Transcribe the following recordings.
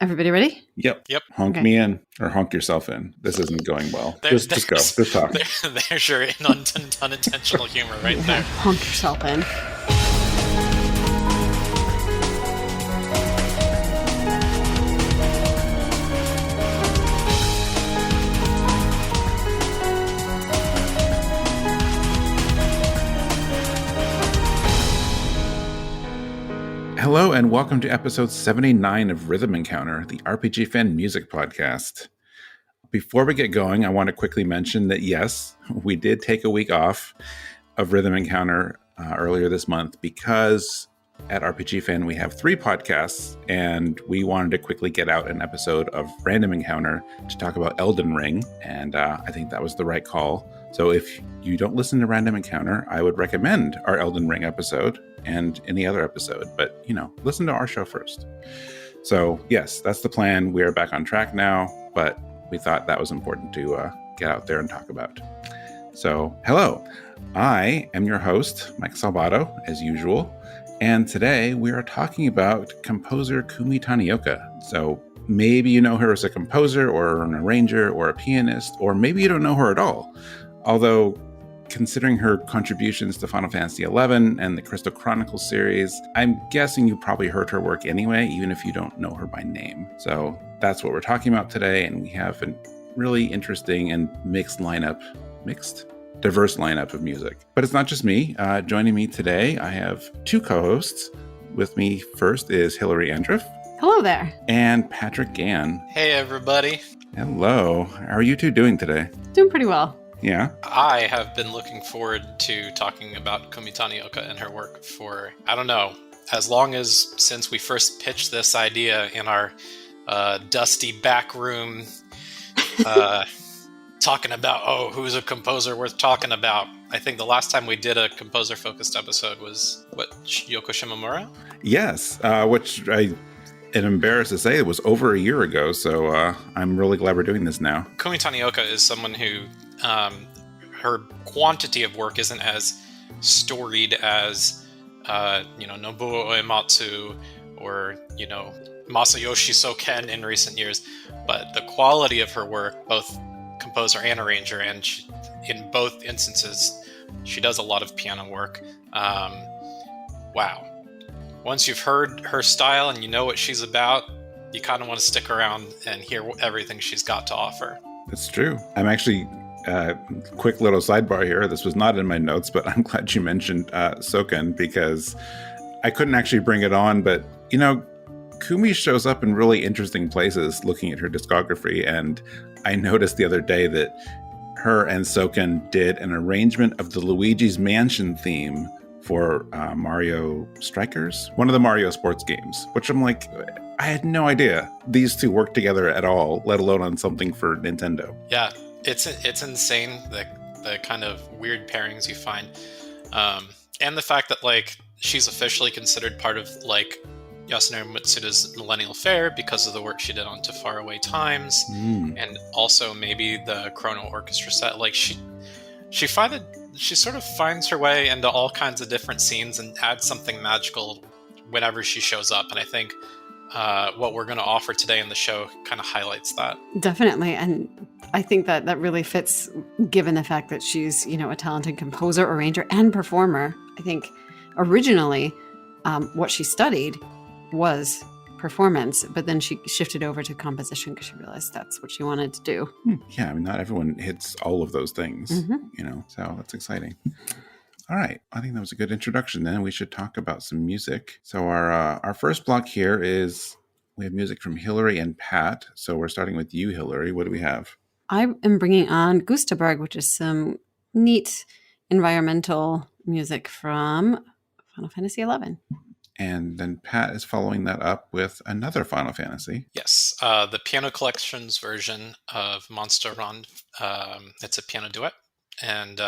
Everybody ready? Yep. Honk me in, or honk yourself in. This isn't going well. Just go. Just talk. There's your unintentional humor right there. Honk yourself in. Hello and welcome to episode 79 of Rhythm Encounter, the RPG fan music podcast. Before we get going, I want to quickly mention that yes, we did take a week off of Rhythm Encounter earlier this month because at RPG Fan we have 3 podcasts and we wanted to quickly get out an episode of Random Encounter to talk about Elden Ring, and I think that was the right call. So if you don't listen to Random Encounter, I would recommend our Elden Ring episode and any other episode, but listen to our show first. So yes, that's the plan. We are back on track now, but we thought that was important to get out there and talk about. So hello, I am your host, Mike Salbato, as usual, and today we are talking about composer Kumi Tanioka. So maybe you know her as a composer or an arranger or a pianist, or maybe you don't know her at all. Although, considering her contributions to Final Fantasy XI and the Crystal Chronicles series, I'm guessing you probably heard her work anyway, even if you don't know her by name. So that's what we're talking about today, and we have a really interesting and diverse lineup of music. But it's not just me. Joining me today, I have 2 co-hosts. With me first is Hilary Andreff. Hello there. And Patrick Gann. Hey, everybody. Hello. How are you 2 doing today? Doing pretty well. Yeah. I have been looking forward to talking about Kumi Tanioka and her work for, I don't know, as long as since we first pitched this idea in our dusty back room, talking about, who's a composer worth talking about. I think the last time we did a composer-focused episode was, Yoko Shimomura? Yes, which I am embarrassed to say it was over a year ago, so I'm really glad we're doing this now. Kumi Tanioka is someone who her quantity of work isn't as storied as Nobuo Uematsu or Masayoshi Soken in recent years, but the quality of her work, both composer and arranger, and in both instances she does a lot of piano work. Wow. Once you've heard her style and you know what she's about, you kind of want to stick around and hear everything she's got to offer. That's true. I'm actually quick little sidebar here. This was not in my notes, but I'm glad you mentioned Soken, because I couldn't actually bring it on, but Kumi shows up in really interesting places looking at her discography, and I noticed the other day that her and Soken did an arrangement of the Luigi's Mansion theme for Mario Strikers, one of the Mario sports games, which I'm like, I had no idea these 2 worked together at all, let alone on something for Nintendo. Yeah, it's insane, the kind of weird pairings you find. And the fact that she's officially considered part of Yasunori Mitsuda's Millennial Fair because of the work she did on To Faraway Times, and also maybe the CHRONO orchestra set. She sort of finds her way into all kinds of different scenes and adds something magical whenever she shows up. And I think what we're going to offer today in the show kind of highlights that. Definitely. And I think that really fits, given the fact that she's, a talented composer, arranger, and performer. I think originally what she studied was performance, but then she shifted over to composition because she realized that's what she wanted to do. Yeah, I mean, not everyone hits all of those things, so that's exciting. All right, I think that was a good introduction. Then we should talk about some music. So our first block here is we have music from Hilary and Pat. So we're starting with you, Hilary. What do we have? I am bringing on Gustaberg, which is some neat environmental music from Final Fantasy XI. And then Pat is following that up with another Final Fantasy. Yes, the Piano Collections version of Monster Ronde. It's a piano duet. And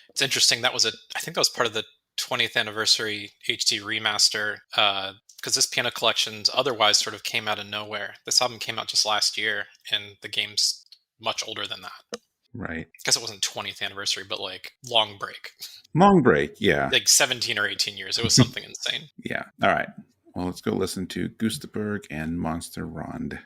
it's interesting, I think that was part of the 20th anniversary HD remaster, because this Piano Collections otherwise sort of came out of nowhere. This album came out just last year, and the game's much older than that. Right. I guess it wasn't 20th anniversary, but long break. Long break, yeah. 17 or 18 years. It was something insane. Yeah. All right. Well, let's go listen to Gustaberg and Monster Ronde.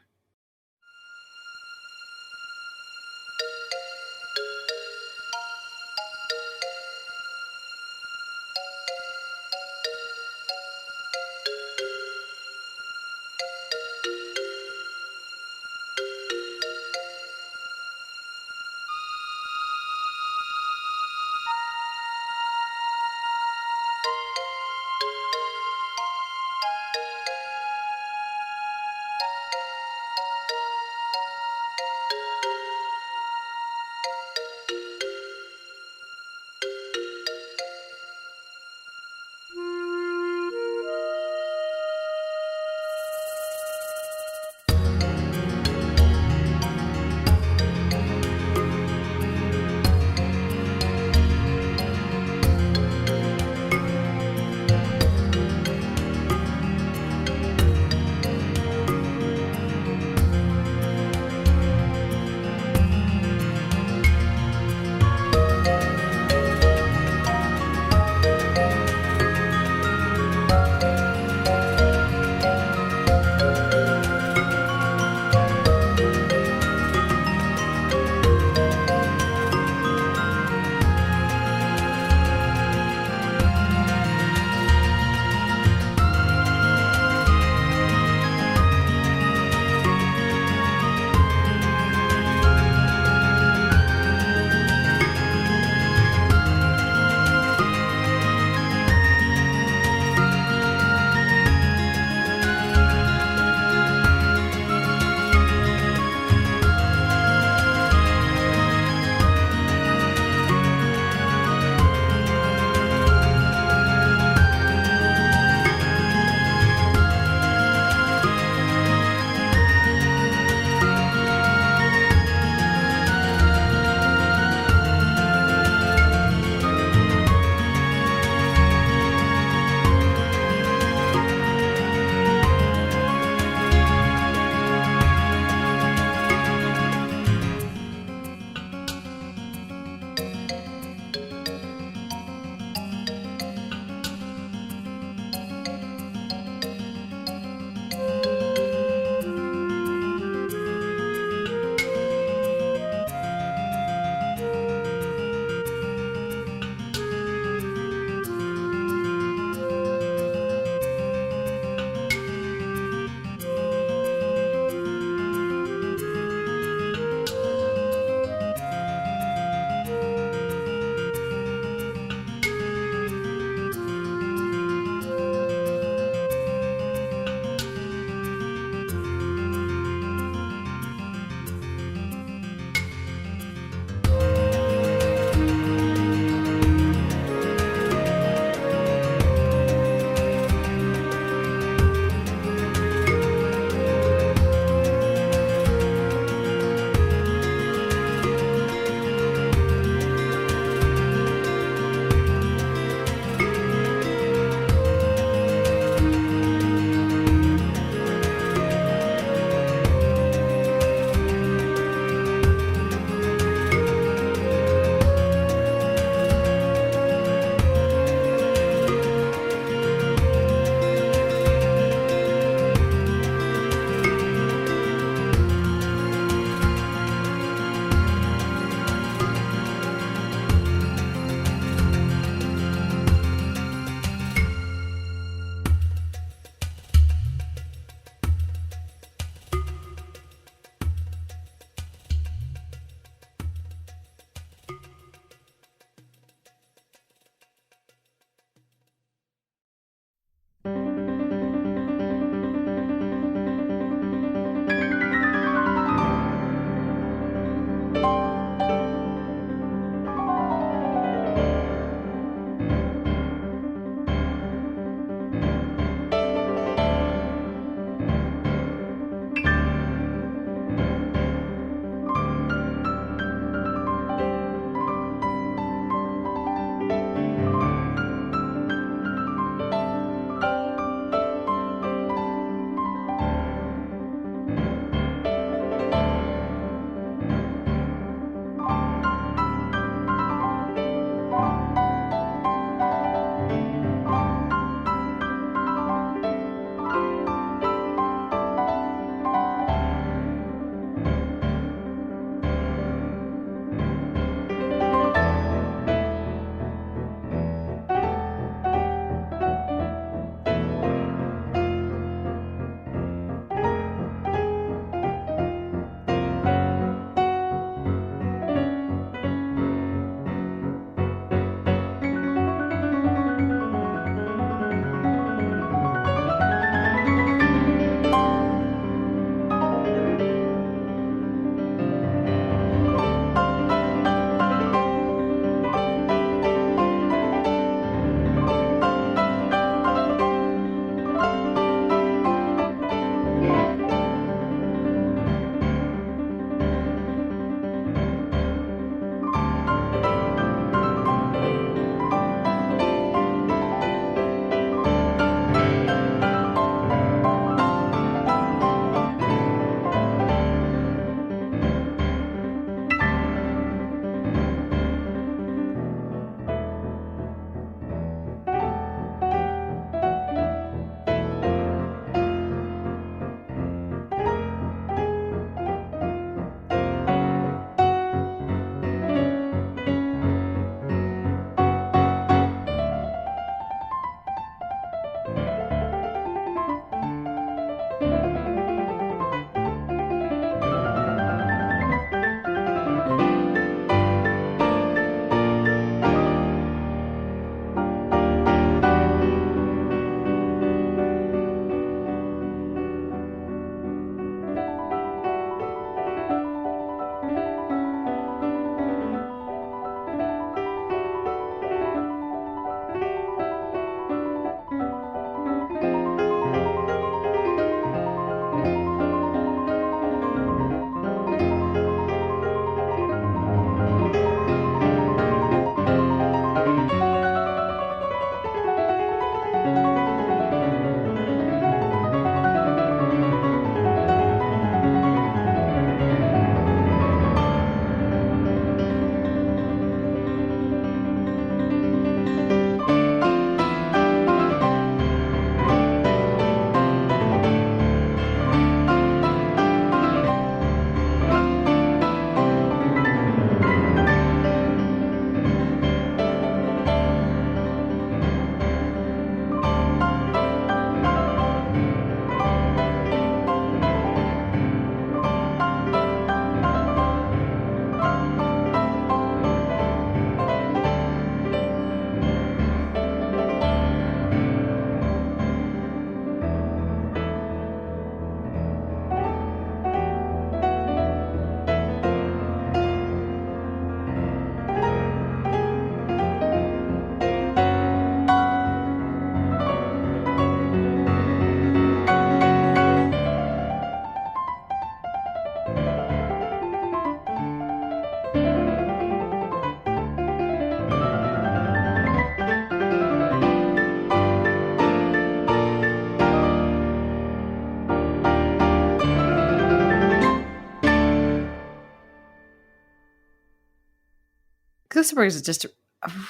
Gustaberg is just a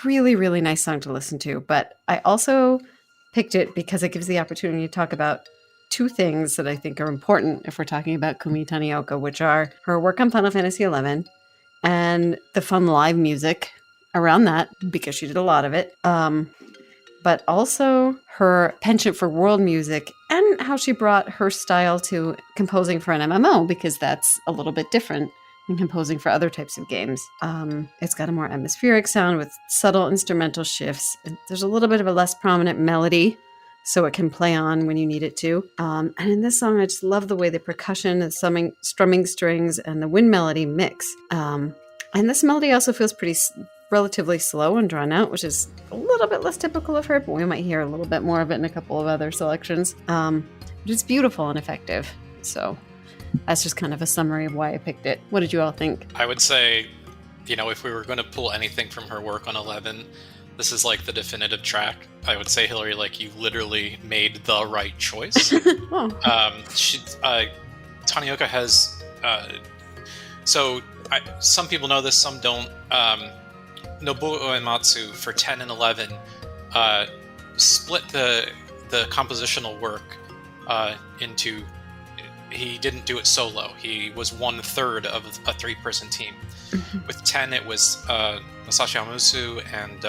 really, really nice song to listen to. But I also picked it because it gives the opportunity to talk about two things that I think are important if we're talking about Kumi Tanioka, which are her work on Final Fantasy XI and the fun live music around that, because she did a lot of it. But also her penchant for world music and how she brought her style to composing for an MMO, because that's a little bit different than composing for other types of games. It's got a more atmospheric sound with subtle instrumental shifts. There's a little bit of a less prominent melody, so it can play on when you need it to. And in this song, I just love the way the percussion, the strumming strings, and the wind melody mix. And this melody also feels relatively slow and drawn out, which is a little bit less typical of her, but we might hear a little bit more of it in a couple of other selections. But it's beautiful and effective. So that's just kind of a summary of why I picked it. What did you all think? I would say, if we were going to pull anything from her work on 11, this is like the definitive track. I would say, Hilary, like you literally made the right choice. Oh. Tanioka has... some people know this, some don't. Nobuo Uematsu for 10 and 11 split the compositional work into... He didn't do it solo. He was 1/3 of a 3-person team. Mm-hmm. With 10, it was Masashi Amusu and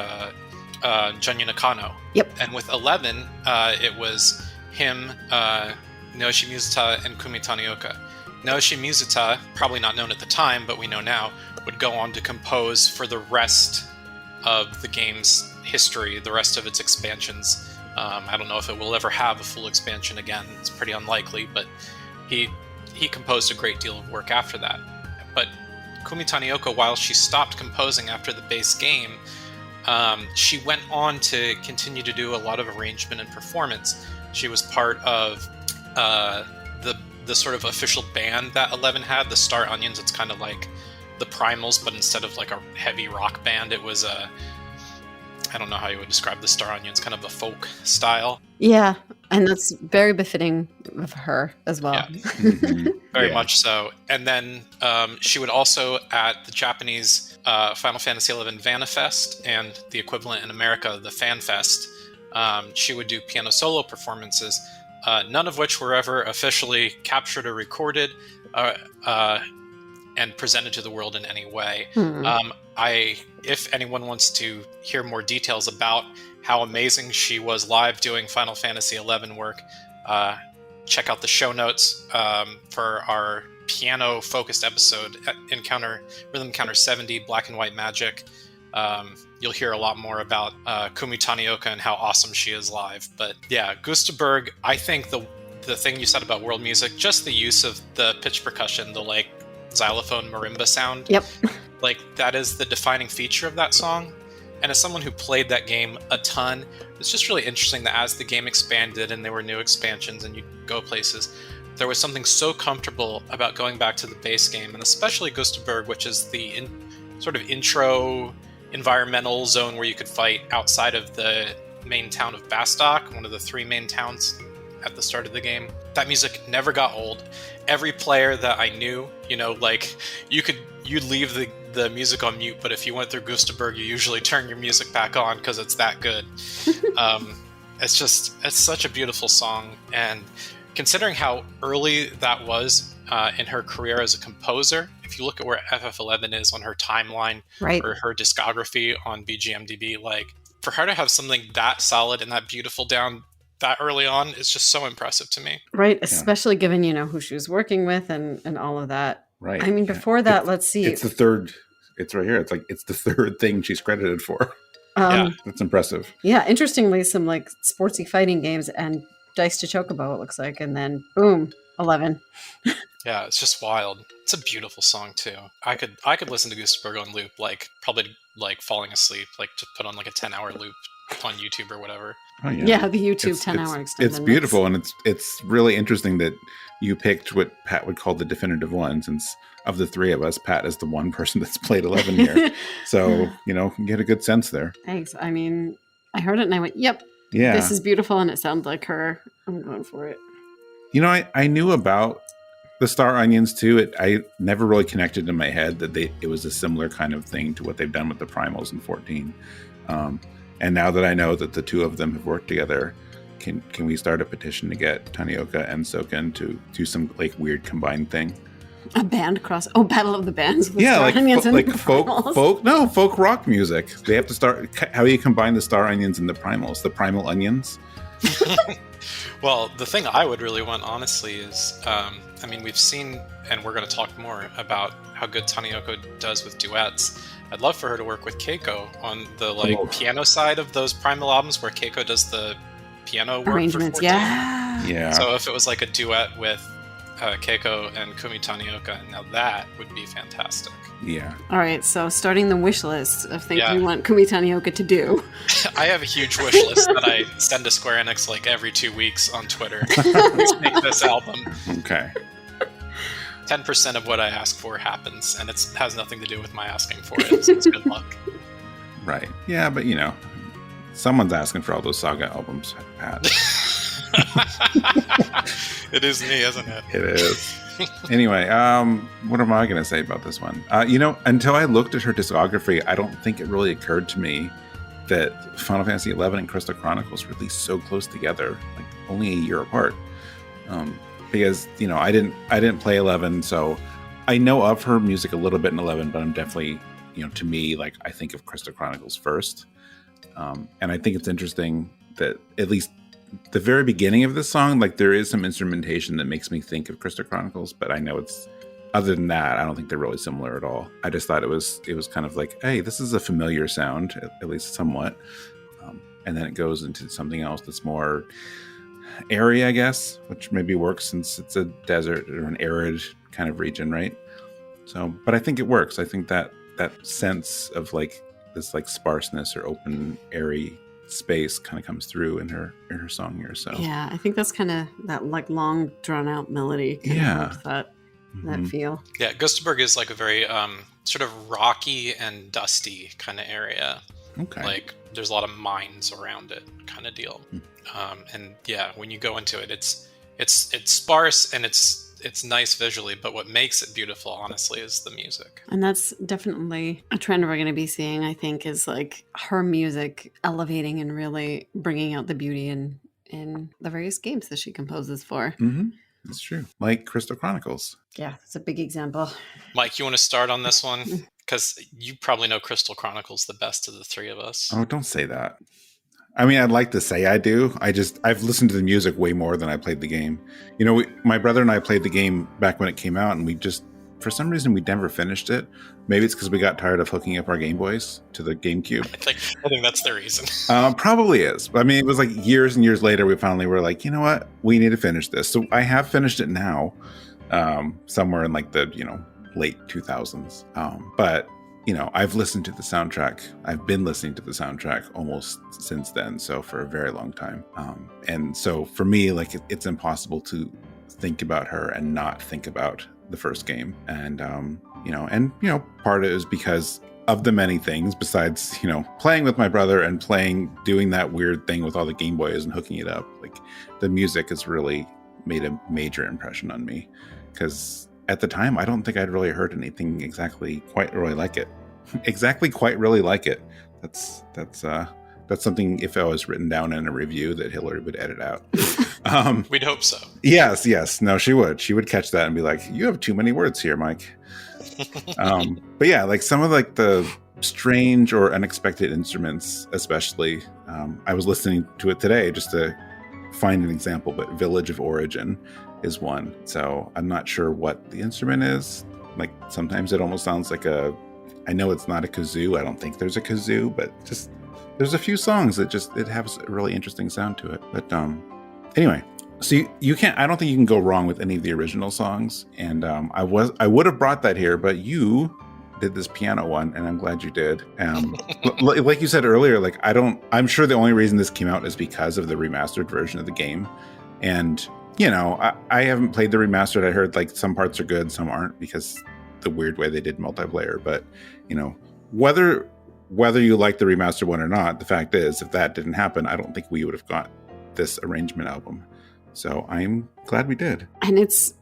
Junya Nakano. Yep. And with 11, it was him, Naoshi Mizuta, and Kumi Tanioka. Naoshi Mizuta, probably not known at the time, but we know now, would go on to compose for the rest of the game's history, the rest of its expansions. I don't know if it will ever have a full expansion again. It's pretty unlikely, but he composed a great deal of work after that. But Kumi Tanioka, while she stopped composing after the base game, she went on to continue to do a lot of arrangement and performance. She was part of the sort of official band that 11 had, the Star Onions. It's kind of like the Primals, but instead of like a heavy rock band, it was I don't know how you would describe the Star Onions, kind of a folk style. Yeah, and that's very befitting of her as well. Yeah. Very much so. And then she would also, at the Japanese Final Fantasy XI Vanifest and the equivalent in America, the FanFest, she would do piano solo performances, none of which were ever officially captured or recorded and presented to the world in any way. If anyone wants to hear more details about how amazing she was live doing Final Fantasy XI work, check out the show notes for our piano-focused episode, Rhythm Encounter 70, Black and White Magic. You'll hear a lot more about Kumi Tanioka and how awesome she is live. But yeah, Gustaberg, I think the thing you said about world music, just the use of the pitch percussion, the like xylophone marimba sound. Yep. Like that is the defining feature of that song. And as someone who played that game a ton, it's just really interesting that as the game expanded and there were new expansions and you'd go places, there was something so comfortable about going back to the base game, and especially Gustaberg, which is the sort of intro environmental zone where you could fight outside of the main town of Bastok, one of the 3 main towns at the start of the game. That music never got old. Every player that I knew, like you'd leave the music on mute, but if you went through Gustaberg, you usually turn your music back on because it's that good. It's such a beautiful song, and considering how early that was in her career as a composer, if you look at where FF11 is on her timeline, right, or her discography on BGMDB, like for her to have something that solid and that beautiful down that early on is just so impressive to me. Right, especially given, who she was working with and all of that. Right. I mean, before that, let's see. It's the third, it's right here. It's the third thing she's credited for. Yeah. That's impressive. Yeah, interestingly, some like sportsy fighting games and Dice to Chocobo, it looks like. And then, boom, 11. Yeah, it's just wild. It's a beautiful song, too. I could listen to Gustaberg on loop, probably falling asleep, to put on a 10-hour loop on YouTube or whatever. Oh, yeah, the YouTube 10-hour extended. It's beautiful, and it's really interesting that you picked what Pat would call the definitive one, since of the 3 of us, Pat is the one person that's played 11 here. So, you get a good sense there. Thanks. I mean, I heard it and I went, yep, yeah, this is beautiful, and it sounds like her. I'm going for it. I knew about the Star Onions too. I never really connected in my head that it was a similar kind of thing to what they've done with the Primals in 14. And now that I know that the two of them have worked together, can we start a petition to get Tanioka and Soken to do some like weird combined thing? A band Battle of the Bands. With Yeah, Star like Onions and folk rock music. They have to start. How do you combine the Star Onions and the Primals? The Primal Onions. Well, the thing I would really want, honestly, is I mean, we've seen, and we're going to talk more about how good Tanioka does with duets. I'd love for her to work with Keiko on the piano side of those Primal albums, where Keiko does the piano work arrangements. For 14. Yeah. So if it was like a duet with Keiko and Kumi Tanioka, now that would be fantastic. Yeah. All right, so starting the wish list of things we want Kumi Tanioka to do. I have a huge wish list that I send to Square Enix like every 2 weeks on Twitter. Let's make this album. Okay. 10% of what I ask for happens, and it has nothing to do with my asking for it, so it's good luck. Right. Yeah, but someone's asking for all those Saga albums, Pat. It is me, isn't it? It is. Anyway, what am I going to say about this one? Until I looked at her discography, I don't think it really occurred to me that Final Fantasy XI and Crystal Chronicles released so close together, like only a year apart. Because I didn't play 11, so I know of her music a little bit in 11, but I'm definitely to me, like, I think of Crystal Chronicles first, and I think it's interesting that at least the very beginning of this song, like, there is some instrumentation that makes me think of Crystal Chronicles, but I know it's, other than that, I don't think they're really similar at all. I just thought it was kind of like, hey, this is a familiar sound, at least somewhat, and then it goes into something else that's more airy, I guess, which maybe works since it's a desert or an arid kind of region, right? So, but I think it works. I think that sense of like this like sparseness or open, airy space kind of comes through in her song here. So yeah, I think that's kind of that like long drawn out melody kind of that feel. Yeah, Gustaberg is like a very sort of rocky and dusty kind of area. Okay. Like there's a lot of mines around it kind of deal. And yeah, when you go into it, it's sparse and it's nice visually, but what makes it beautiful, honestly, is the music. And that's definitely a trend we're going to be seeing, I think, is like her music elevating and really bringing out the beauty in the various games that she composes for. Mm-hmm. That's true. Like Crystal Chronicles. Yeah, it's a big example. Mike, you want to start on this one? Because you probably know Crystal Chronicles the best of the three of us. Oh, don't say that. I mean, I'd like to say I do. I've listened to the music way more than I played the game. My brother and I played the game back when it came out, and we just, for some reason, we never finished it. Maybe it's because we got tired of hooking up our Game Boys to the GameCube. I think that's the reason. Probably is. I mean, it was like years and years later, we finally were like, you know what? We need to finish this. So I have finished it now, somewhere in like the, late 2000s. But I've listened to the soundtrack. I've been listening to the soundtrack almost since then, so for a very long time. And so for me, like, it's impossible to think about her and not think about the first game. And part of it is because of the many things besides, playing with my brother and doing that weird thing with all the Game Boys and hooking it up. Like, the music has really made a major impression on me, because at the time, I don't think I'd really heard anything exactly quite really like it. That's something, if I was written down in a review, that Hilary would edit out. We'd hope so. Yes. No, she would. She would catch that and be like, "You have too many words here, Mike." But yeah, like some of like the strange or unexpected instruments, especially. I was listening to it today just to find an example, but Village of Origin is one. So I'm not sure what the instrument is. Like, sometimes it almost sounds like I know it's not a kazoo. I don't think there's a kazoo, but just there's a few songs that it has a really interesting sound to it. But anyway, so you can't, I don't think you can go wrong with any of the original songs. And I would have brought that here, but you did this piano one, and I'm glad you did. Like you said earlier, like I'm sure the only reason this came out is because of the remastered version of the game. And I haven't played the remastered. I heard like some parts are good, some aren't, because the weird way they did multiplayer. But whether you like the remastered one or not, the fact is, if that didn't happen, I don't think we would have got this arrangement album. So I'm glad we did. And it's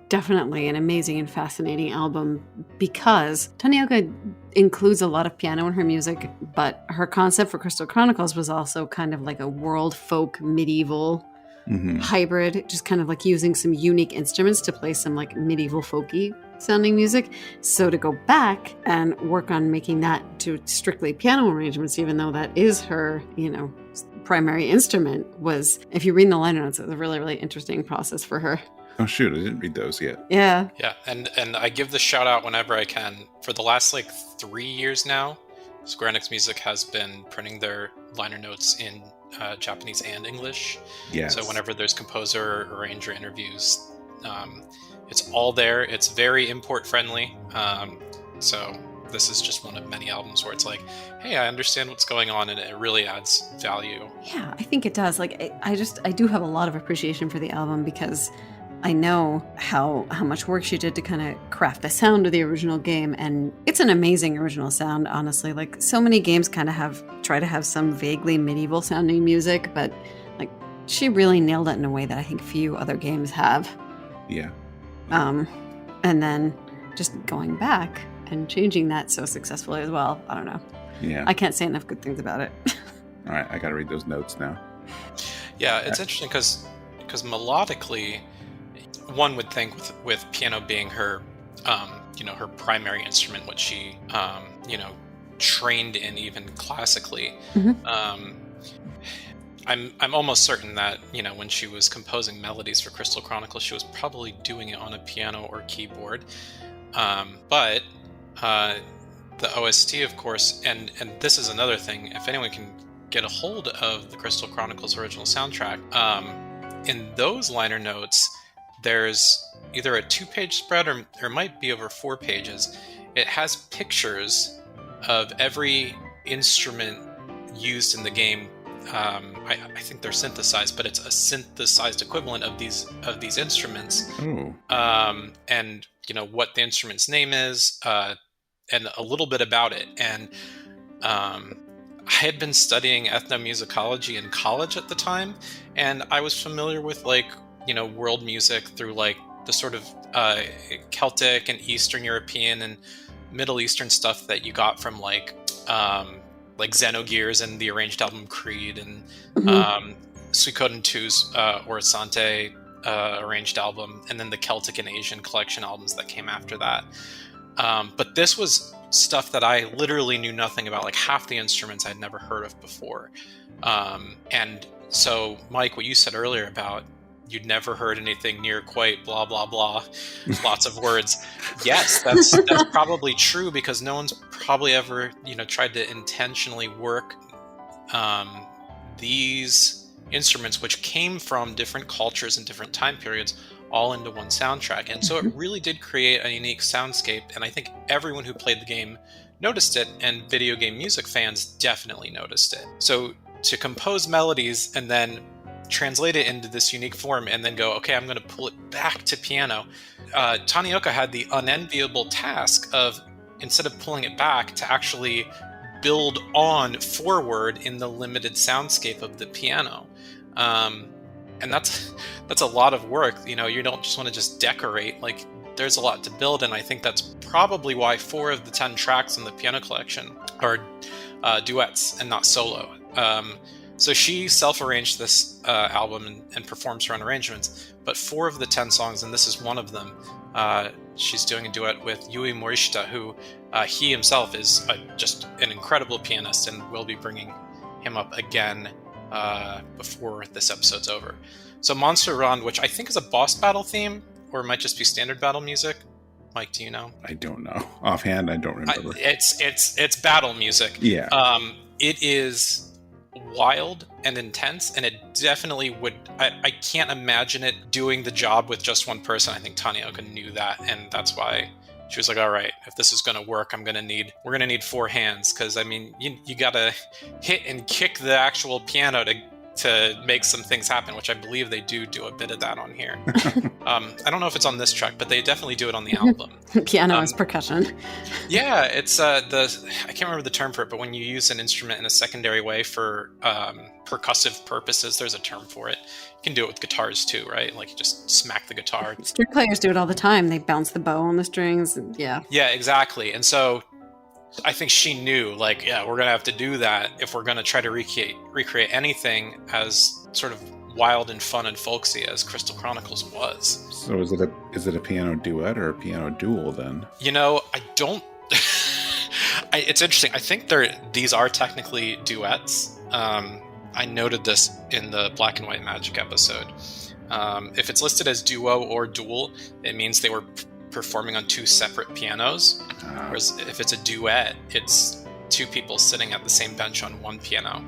definitely an amazing and fascinating album because Tanioka includes a lot of piano in her music, but her concept for Crystal Chronicles was also kind of like a world folk medieval hybrid, just kind of like using some unique instruments to play some like medieval folky sounding music. So to go back and work on making that to strictly piano arrangements, even though that is her, primary instrument, was, if you read the liner notes, it's a really, really interesting process for her. Oh shoot, I didn't read those yet. Yeah. Yeah, and I give the shout out whenever I can. For the last 3 years now, Square Enix Music has been printing their liner notes in Japanese and English. Yes. So whenever there's composer or arranger interviews, it's all there. It's very import friendly. So this is just one of many albums where it's like, hey, I understand what's going on, and it really adds value. Yeah, I think it does. I do have a lot of appreciation for the album because I know how much work she did to kind of craft the sound of the original game, and it's an amazing original sound, honestly. Like, so many games kind of try to have some vaguely medieval sounding music, but like she really nailed it in a way that I think few other games have. Yeah. And then just going back and changing that so successfully as well. I don't know. Yeah. I can't say enough good things about it. All right, I got to read those notes now. Yeah, it's interesting because melodically, one would think with piano being her, her primary instrument, what she, trained in even classically. I'm almost certain that, when she was composing melodies for Crystal Chronicles, she was probably doing it on a piano or keyboard. But the OST, of course, and this is another thing, if anyone can get a hold of the Crystal Chronicles original soundtrack, in those liner notes, there's either a 2-page spread or it might be over 4 pages. It has pictures of every instrument used in the game. I think they're synthesized, but it's a synthesized equivalent of these instruments. Ooh. And what the instrument's name is, and a little bit about it. And I had been studying ethnomusicology in college at the time, and I was familiar with world music through the sort of Celtic and Eastern European and Middle Eastern stuff that you got from Xenogears and the arranged album Creed and Suikoden 2's Orasante arranged album, and then the Celtic and Asian collection albums that came after that. But this was stuff that I literally knew nothing about. Like, half the instruments I'd never heard of before. And so, Mike, what you said earlier about you'd never heard anything near quite blah, blah, blah, lots of words. Yes, that's probably true, because no one's probably ever, tried to intentionally work these instruments, which came from different cultures and different time periods, all into one soundtrack. And so it really did create a unique soundscape, and I think everyone who played the game noticed it, and video game music fans definitely noticed it. So to compose melodies and then translate it into this unique form and then go, okay, I'm going to pull it back to piano. Tanioka had the unenviable task of, instead of pulling it back, to actually build on forward in the limited soundscape of the piano. And that's a lot of work. You don't just want to just decorate. There's a lot to build, and I think that's probably why 4 of the 10 tracks in the piano collection are duets and not solo. So she self-arranged this album and performs her own arrangements, but 4 of the 10 songs, and this is one of them, she's doing a duet with Yui Morishita, who he himself is just an incredible pianist, and we'll be bringing him up again before this episode's over. So Monster Ronde, which I think is a boss battle theme, or it might just be standard battle music. Mike, do you know? I don't know. Offhand, I don't remember. It's battle music. Yeah. It is wild and intense, and it definitely would. I can't imagine it doing the job with just one person. I think Tanioka knew that, and that's why she was like, all right, if this is going to work, we're going to need 4 hands, because you got to hit and kick the actual piano to to make some things happen, which I believe they do a bit of that on here. I don't know if it's on this track, but they definitely do it on the album. Piano as percussion. Yeah, it's I can't remember the term for it, but when you use an instrument in a secondary way for percussive purposes, there's a term for it. You can do it with guitars too, right? Like you just smack the guitar. String players do it all the time. They bounce the bow on the strings. And yeah, exactly. And so I think she knew, like, yeah, we're going to have to do that if we're going to try to recreate anything as sort of wild and fun and folksy as Crystal Chronicles was. So is it a piano duet or a piano duel then? I don't... it's interesting. I think these are technically duets. I noted this in the Black and White Magic episode. If it's listed as duo or duel, it means they were performing on two separate pianos. Whereas if it's a duet, it's two people sitting at the same bench on one piano,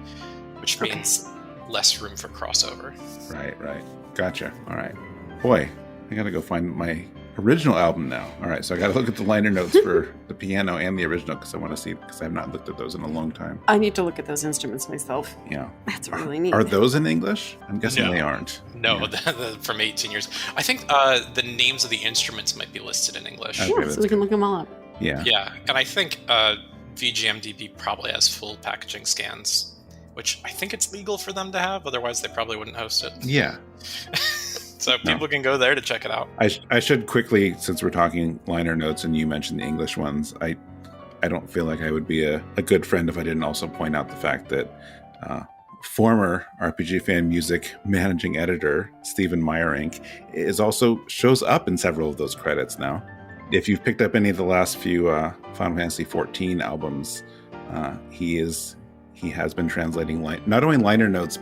which means less room for crossover. Right. Gotcha. All right. Boy, I gotta go find my original album now. All right, so I gotta look at the liner notes for the piano and the original because I want to see, because I have not looked at those in a long time. I need to look at those instruments myself. Yeah. That's really neat. Are those in English? I'm guessing they aren't. No, Yeah. From 18 years. I think the names of the instruments might be listed in English. Okay, Yeah, so we can look them all up. Yeah. Yeah, and I think VGMDB probably has full packaging scans, which I think it's legal for them to have, otherwise they probably wouldn't host it. Yeah. So people can go there to check it out. I should quickly, since we're talking liner notes and you mentioned the English ones, I don't feel like I would be a good friend if I didn't also point out the fact that former RPG Fan Music managing editor Stephen Meyerink shows up in several of those credits now. If you've picked up any of the last few Final Fantasy XIV albums, he has been translating not only liner notes,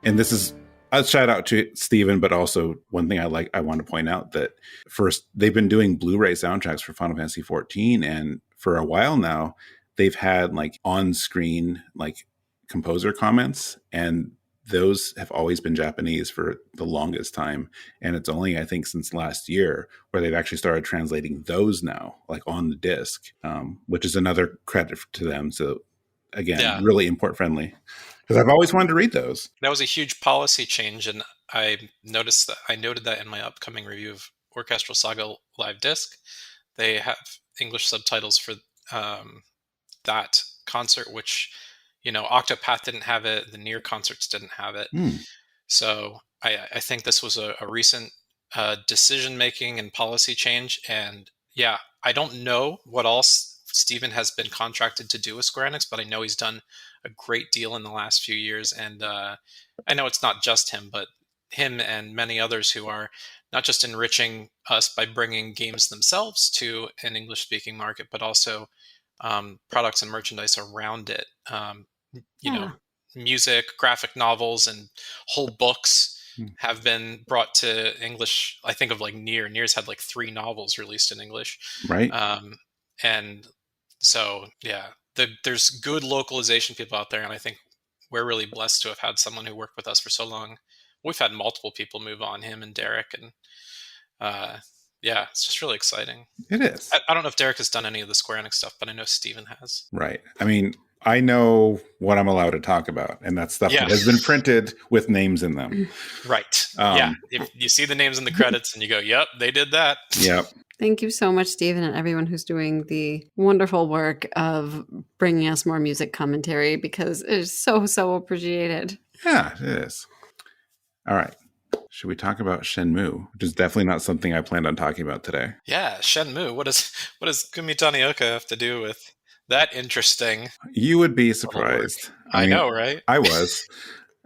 and this is a shout out to Stephen, but also one thing I want to point out that first, they've been doing Blu-ray soundtracks for Final Fantasy XIV, and for a while now, they've had like on-screen like composer comments, and those have always been Japanese for the longest time. And it's only, I think, since last year where they've actually started translating those now, like on the disc, which is another credit to them. So again, really import friendly. Because I've always wanted to read those. That was a huge policy change, and I noted that in my upcoming review of Orchestral Saga Live Disc. They have English subtitles for that concert, which, Octopath didn't have it, the Nier concerts didn't have it. So I think this was a recent decision-making and policy change, and yeah, I don't know what else Stephen has been contracted to do with Square Enix, but I know he's done a great deal in the last few years. And I know it's not just him, but him and many others who are not just enriching us by bringing games themselves to an English-speaking market, but also products and merchandise around it. Music, graphic novels, and whole books have been brought to English. I think of like Nier. Nier's had like 3 novels released in English. Right. And so, yeah, there's good localization people out there, and I think we're really blessed to have had someone who worked with us for so long. We've had multiple people move on, him and Derek, and it's just really exciting. It is. I don't know if Derek has done any of the Square Enix stuff, but I know Stephen has. Right. I mean, I know what I'm allowed to talk about, and that's stuff that has been printed with names in them. Right. If you see the names in the credits and you go, yep, they did that. Yep. Thank you so much, Stephen, and everyone who's doing the wonderful work of bringing us more music commentary, because it is so, so appreciated. Yeah, it is. All right. Should we talk about Shenmue, which is definitely not something I planned on talking about today? Yeah, Shenmue. What does Kumi Tanioka have to do with that interesting? You would be surprised. I know, right? I was.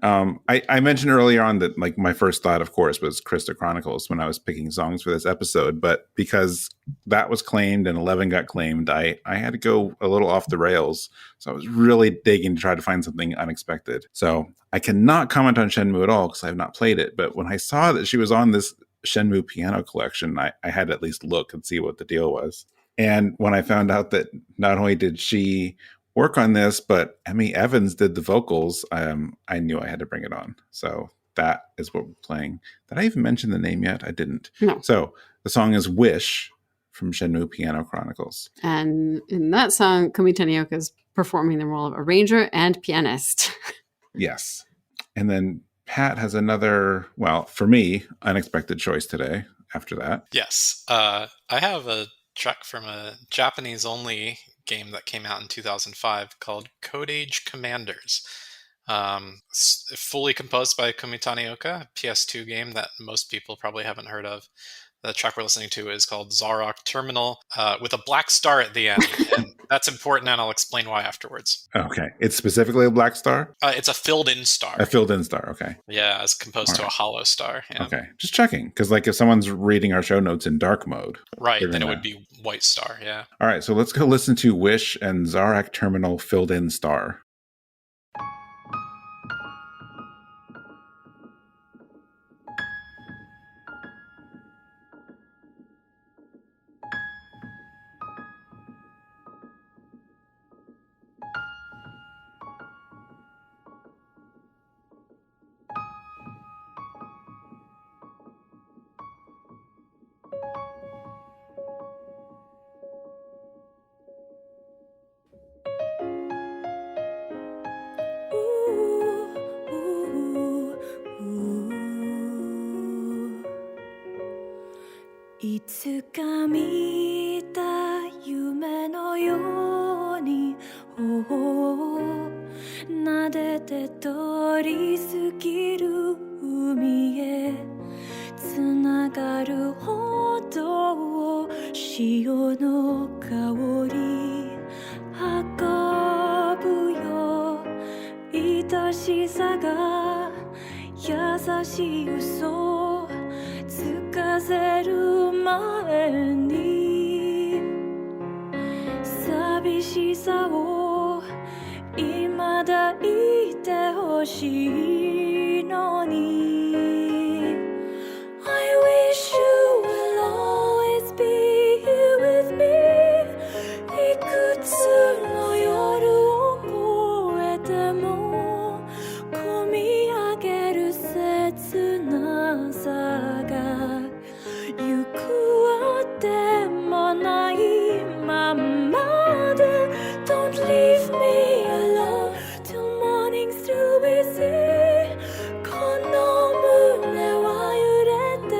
I mentioned earlier on that like my first thought, of course, was Crystal Chronicles when I was picking songs for this episode. But because that was claimed and 11 got claimed, I had to go a little off the rails. So I was really digging to try to find something unexpected. So I cannot comment on Shenmue at all because I have not played it. But when I saw that she was on this Shenmue Piano Collection, I had to at least look and see what the deal was. And when I found out that not only did she work on this, but Emi Evans did the vocals, I knew I had to bring it on. So that is what we're playing. Did I even mention the name yet? I didn't. No. So the song is Wish from Shenmue Piano Chronicles. And in that song, Kumi Tanioka is performing the role of arranger and pianist. Yes. And then Pat has another, well, for me, unexpected choice today after that. Yes. I have a track from a Japanese-only game that came out in 2005 called Code Age Commanders. Fully composed by Kumi Tanioka, a PS2 game that most people probably haven't heard of. The track we're listening to is called Zaurak Terminal, with a black star at the end. And that's important, and I'll explain why afterwards. Okay. It's specifically a black star? It's a filled-in star. A filled-in star, okay. Yeah, as composed to a hollow star. Yeah. Okay. Just checking, because like if someone's reading our show notes in dark mode. Right, then it would be white star, yeah. All right, so let's go listen to Wish and Zaurak Terminal Filled-in Star.いつか見た夢のように頬を撫でて通り過ぎる海へつながる歩道を潮の香り運ぶよ愛しさが優しい嘘つかせる前に寂しさを今抱いてほしいのに I wish you will always be here with me いくつの夜を越えても込み上げる切なさが行くあてもないままで Don't leave me alone till morning still be see この胸は揺れて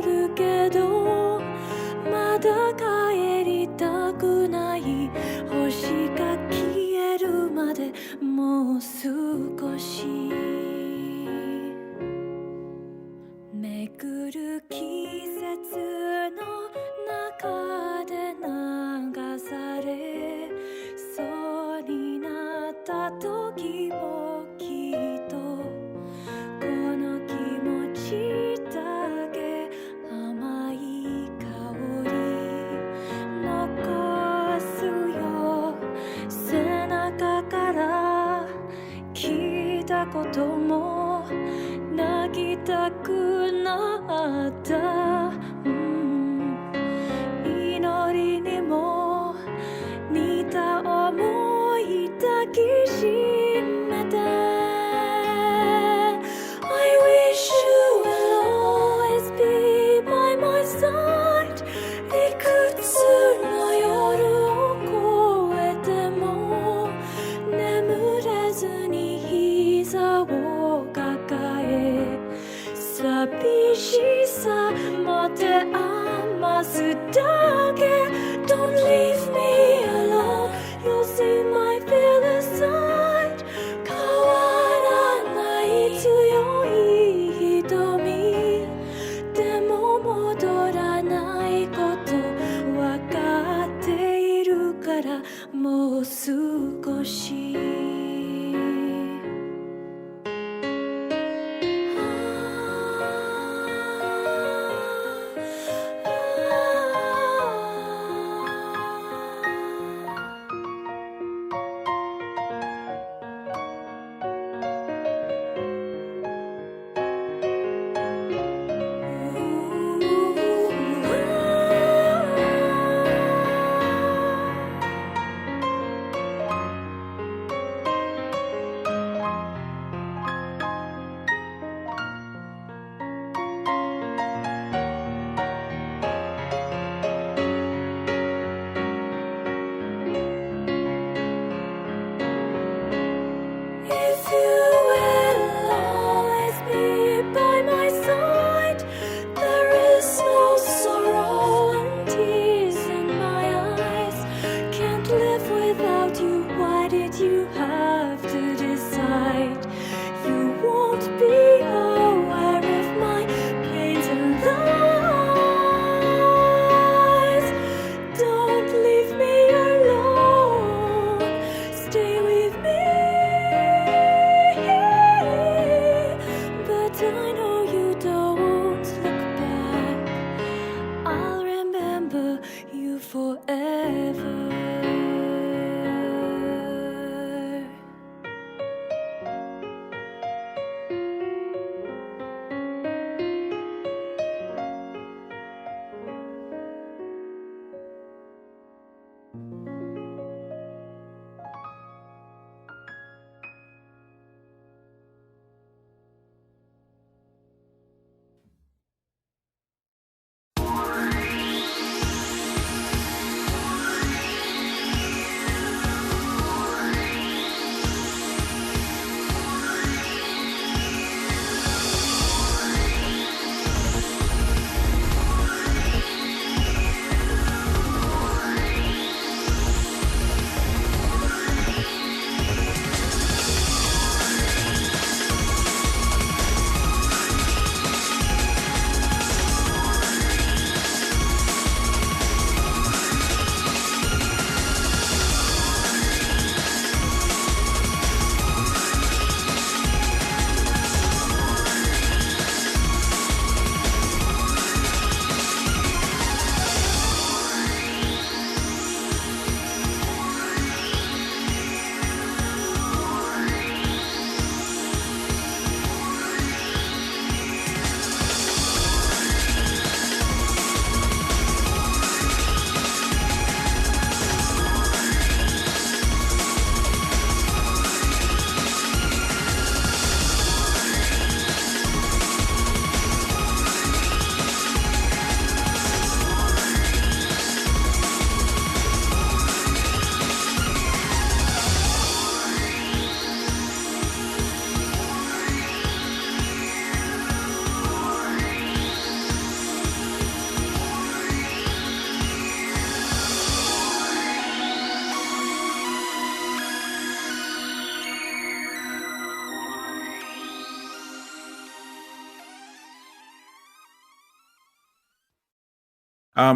るけどまだ帰りたくない星が消えるまでもう少し巡る季節の中で流されそうになった時もきっとこの気持ちだけ甘い香り残すよ背中から聞いたことも泣きたくなった forever.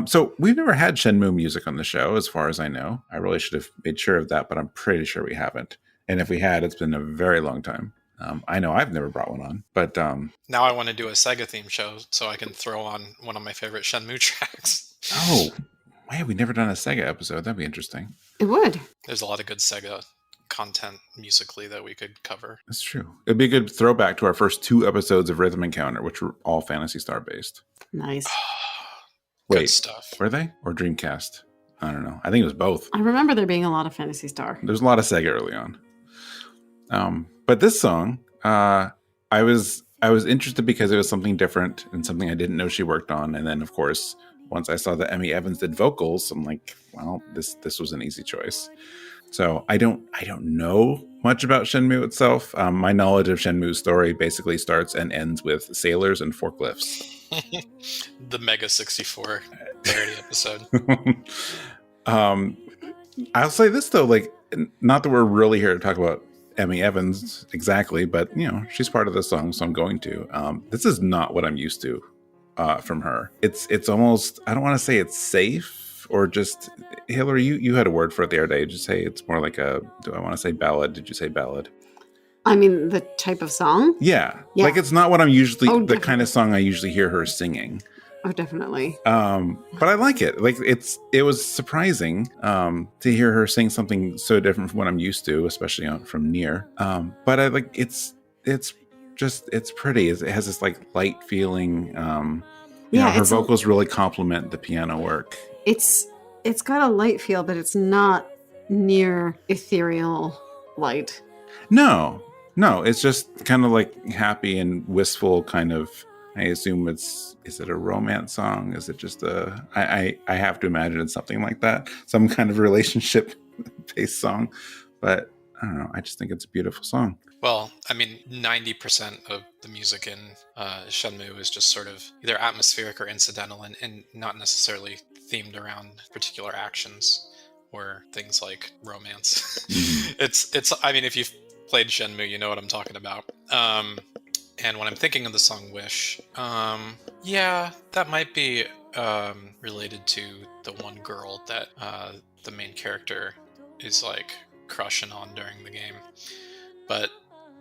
So we've never had Shenmue music on the show, as far as I know. I really should have made sure of that, but I'm pretty sure we haven't. And if we had, it's been a very long time. I know I've never brought one on, but Now I want to do a Sega theme show so I can throw on one of my favorite Shenmue tracks. oh, why have we never done a Sega episode? That'd be interesting. It would. There's a lot of good Sega content musically that we could cover. That's true. It'd be a good throwback to our first 2 episodes of Rhythm Encounter, which were all Phantasy Star based. Nice. Good Wait, stuff. were they? Or Dreamcast? I don't know. I think it was both. I remember there being a lot of Phantasy Star. There's a lot of Sega early on. But this song, I was interested because it was something different and something I didn't know she worked on. And then, of course, once I saw that Emi Evans did vocals, I'm like, well, this was an easy choice. So I don't know much about Shenmue itself. My knowledge of Shenmue's story basically starts and ends with sailors and forklifts. The Mega 64 parody episode. I'll say this though, like, not that we're really here to talk about Emi Evans exactly, but she's part of the song, so I'm going to. This is not what I'm used to from her. It's almost, I don't want to say it's safe, or just, Hilary, you had a word for it the other day. Did you say it's more like a, do I want to say ballad? Did you say ballad? I mean, the type of song? Yeah. Like, it's not what I'm usually, the definitely. kind of song I usually hear her singing. Oh, definitely. But I like it. Like, it was surprising to hear her sing something so different from what I'm used to, especially from Nier. But I like, it's pretty. It has this like light feeling. Her vocals really complement the piano work. It's got a light feel, but it's not near ethereal light. No, it's just kind of like happy and wistful kind of. I assume is it a romance song? Is it just I have to imagine it's something like that. Some kind of relationship based song. But I don't know. I just think it's a beautiful song. Well, I mean, 90% of the music in Shenmue is just sort of either atmospheric or incidental and not necessarily themed around particular actions or things like romance. It's. I mean, if you've played Shenmue, you know what I'm talking about. And when I'm thinking of the song Wish, that might be related to the one girl that the main character is like crushing on during the game. But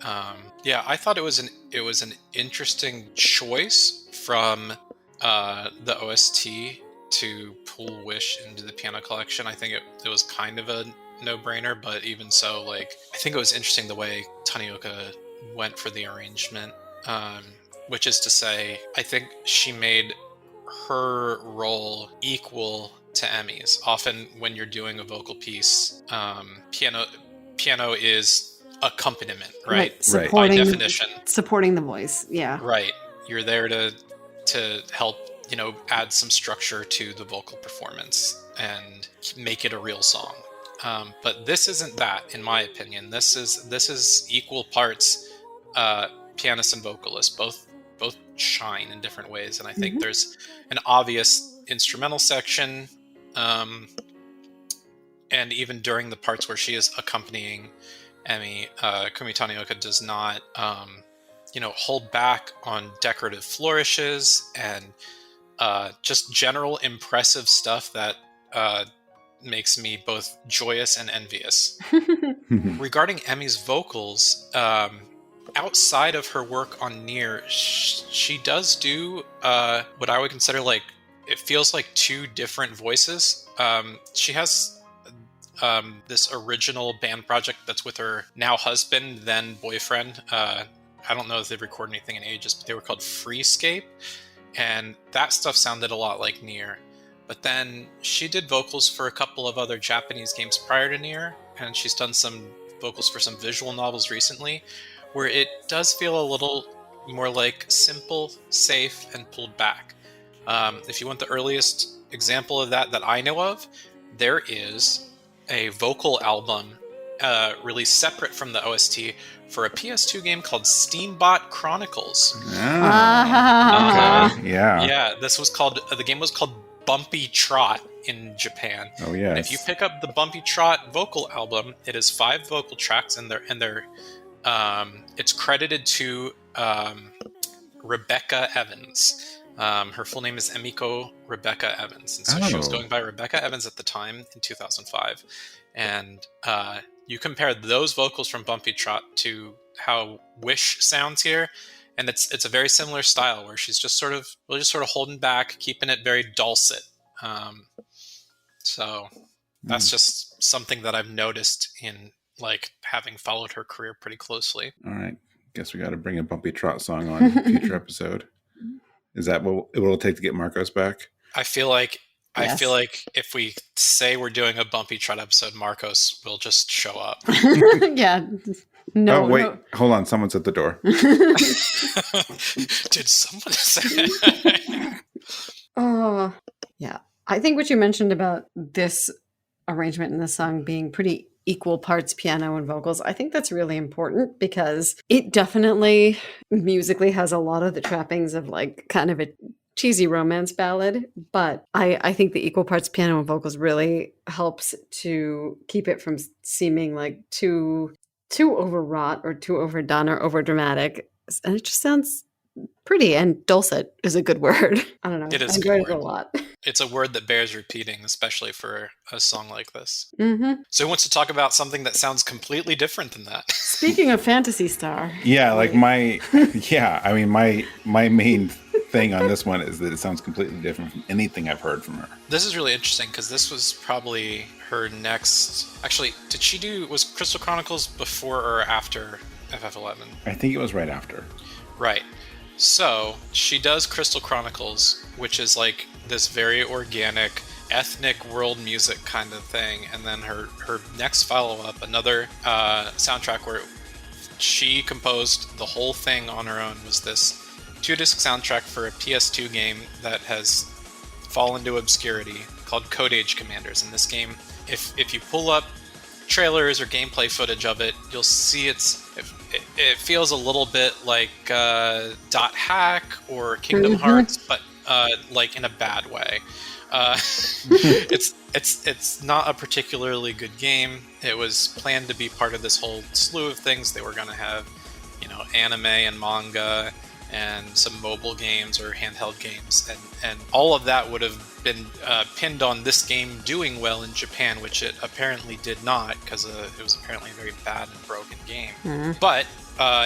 I thought it was an interesting choice from the OST to pull Wish into the piano collection. I think it was kind of a no-brainer, but even so, like, I think it was interesting the way Tanioka went for the arrangement, which is to say, I think she made her role equal to Emi's. Often when you're doing a vocal piece, piano is accompaniment, right? By definition. Supporting the voice, yeah. Right. You're there to help, add some structure to the vocal performance and make it a real song. But this isn't that, in my opinion. This is equal parts pianist and vocalist. Both shine in different ways, and I think there's an obvious instrumental section, and even during the parts where she is accompanying Emi, Kumi Tanioka does not, hold back on decorative flourishes and just general impressive stuff that makes me both joyous and envious. Regarding Emi's vocals, outside of her work on Nier, she does do what I would consider, like, it feels like two different voices. She has this original band project that's with her now husband, then boyfriend. I don't know if they've recorded anything in ages, but they were called Freescape, and that stuff sounded a lot like Nier. But then she did vocals for a couple of other Japanese games prior to Nier, and she's done some vocals for some visual novels recently, where it does feel a little more like simple, safe, and pulled back. If you want the earliest example of that I know of, there is a vocal album released separate from the OST for a PS2 game called Steambot Chronicles. Okay. Yeah. Yeah, the game was called Bumpy Trot in Japan. Oh yeah. If you pick up the Bumpy Trot vocal album, it is 5 vocal tracks, and they're it's credited to Rebecca Evans. Her full name is Emiko Rebecca Evans, and so she was going by Rebecca Evans at the time in 2005. And you compare those vocals from Bumpy Trot to how Wish sounds here, and it's a very similar style where she's just sort of holding back, keeping it very dulcet. So that's just something that I've noticed in, like, having followed her career pretty closely. All right, guess we got to bring a Bumpy Trot song on a future episode. Is that what it'll take to get Marcos back? I feel like if we say we're doing a Bumpy Trot episode, Marcos will just show up. Yeah. No. Oh wait, hold on. Someone's at the door. Did someone say? Oh, yeah. I think what you mentioned about this arrangement in the song being pretty equal parts piano and vocals, I think that's really important because it definitely musically has a lot of the trappings of, like, kind of a cheesy romance ballad, but I think the equal parts piano and vocals really helps to keep it from seeming like too overwrought or too overdone or overdramatic, and it just sounds pretty, and dulcet is a good word. I don't know. It is I enjoyed it a lot. It's a word that bears repeating, especially for a song like this. Mm-hmm. So who wants to talk about something that sounds completely different than that? Speaking of Phantasy Star. Yeah, like my main thing on this one is that it sounds completely different from anything I've heard from her. This is really interesting because this was probably her next. Actually, was Crystal Chronicles before or after FF11? I think it was right after. Right. So she does Crystal Chronicles, which is like this very organic, ethnic world music kind of thing, and then her next follow-up, another soundtrack where she composed the whole thing on her own, was this 2-disc soundtrack for a PS2 game that has fallen to obscurity called Code Age Commanders. In this game, if you pull up trailers or gameplay footage of it, you'll see it feels a little bit like Dot Hack or Kingdom Hearts, but like in a bad way. It's not a particularly good game. It was planned to be part of this whole slew of things. They were going to have, anime and manga and some mobile games or handheld games, and all of that would have been pinned on this game doing well in Japan, which it apparently did not, because it was apparently a very bad and broken game. But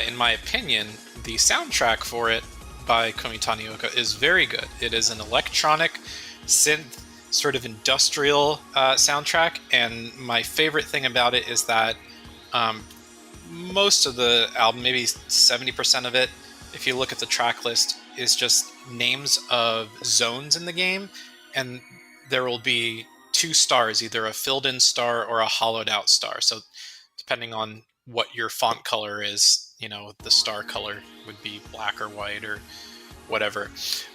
in my opinion, the soundtrack for it by Kumi Tanioka is very good. It is an electronic synth, sort of industrial soundtrack. And my favorite thing about it is that most of the album, maybe 70% of it, if you look at the track list, is just names of zones in the game, and there will be 2 stars, either a filled-in star or a hollowed-out star. So depending on what your font color is, the star color would be black or white or whatever.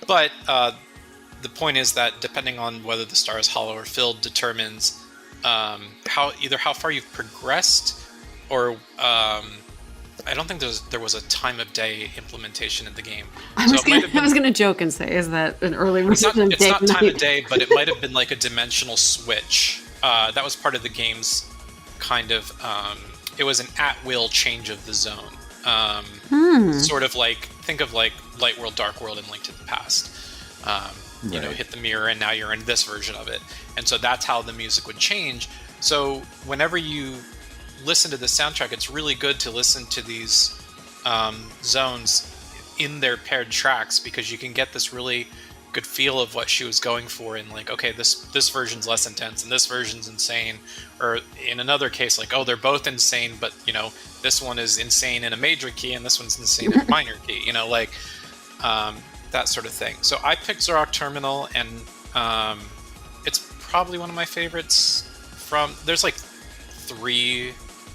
But the point is that depending on whether the star is hollow or filled determines how far you've progressed, or I don't think there was a time of day implementation in the game. I was going to joke and say, is that an early version of day? It's not time of day, but it might have been like a dimensional switch. That was part of the game's kind of... it was an at-will change of the zone. Sort of like, think of like Light World, Dark World, and Link to the Past. Hit the mirror and now you're in this version of it. And so that's how the music would change. So whenever you listen to the soundtrack, it's really good to listen to these zones in their paired tracks, because you can get this really good feel of what she was going for, and like, okay, this version's less intense and this version's insane, or in another case, like, oh, they're both insane, but this one is insane in a major key and this one's insane in a minor key, that sort of thing. So I picked Zaurak Terminal, and it's probably one of my favorites. There's like 3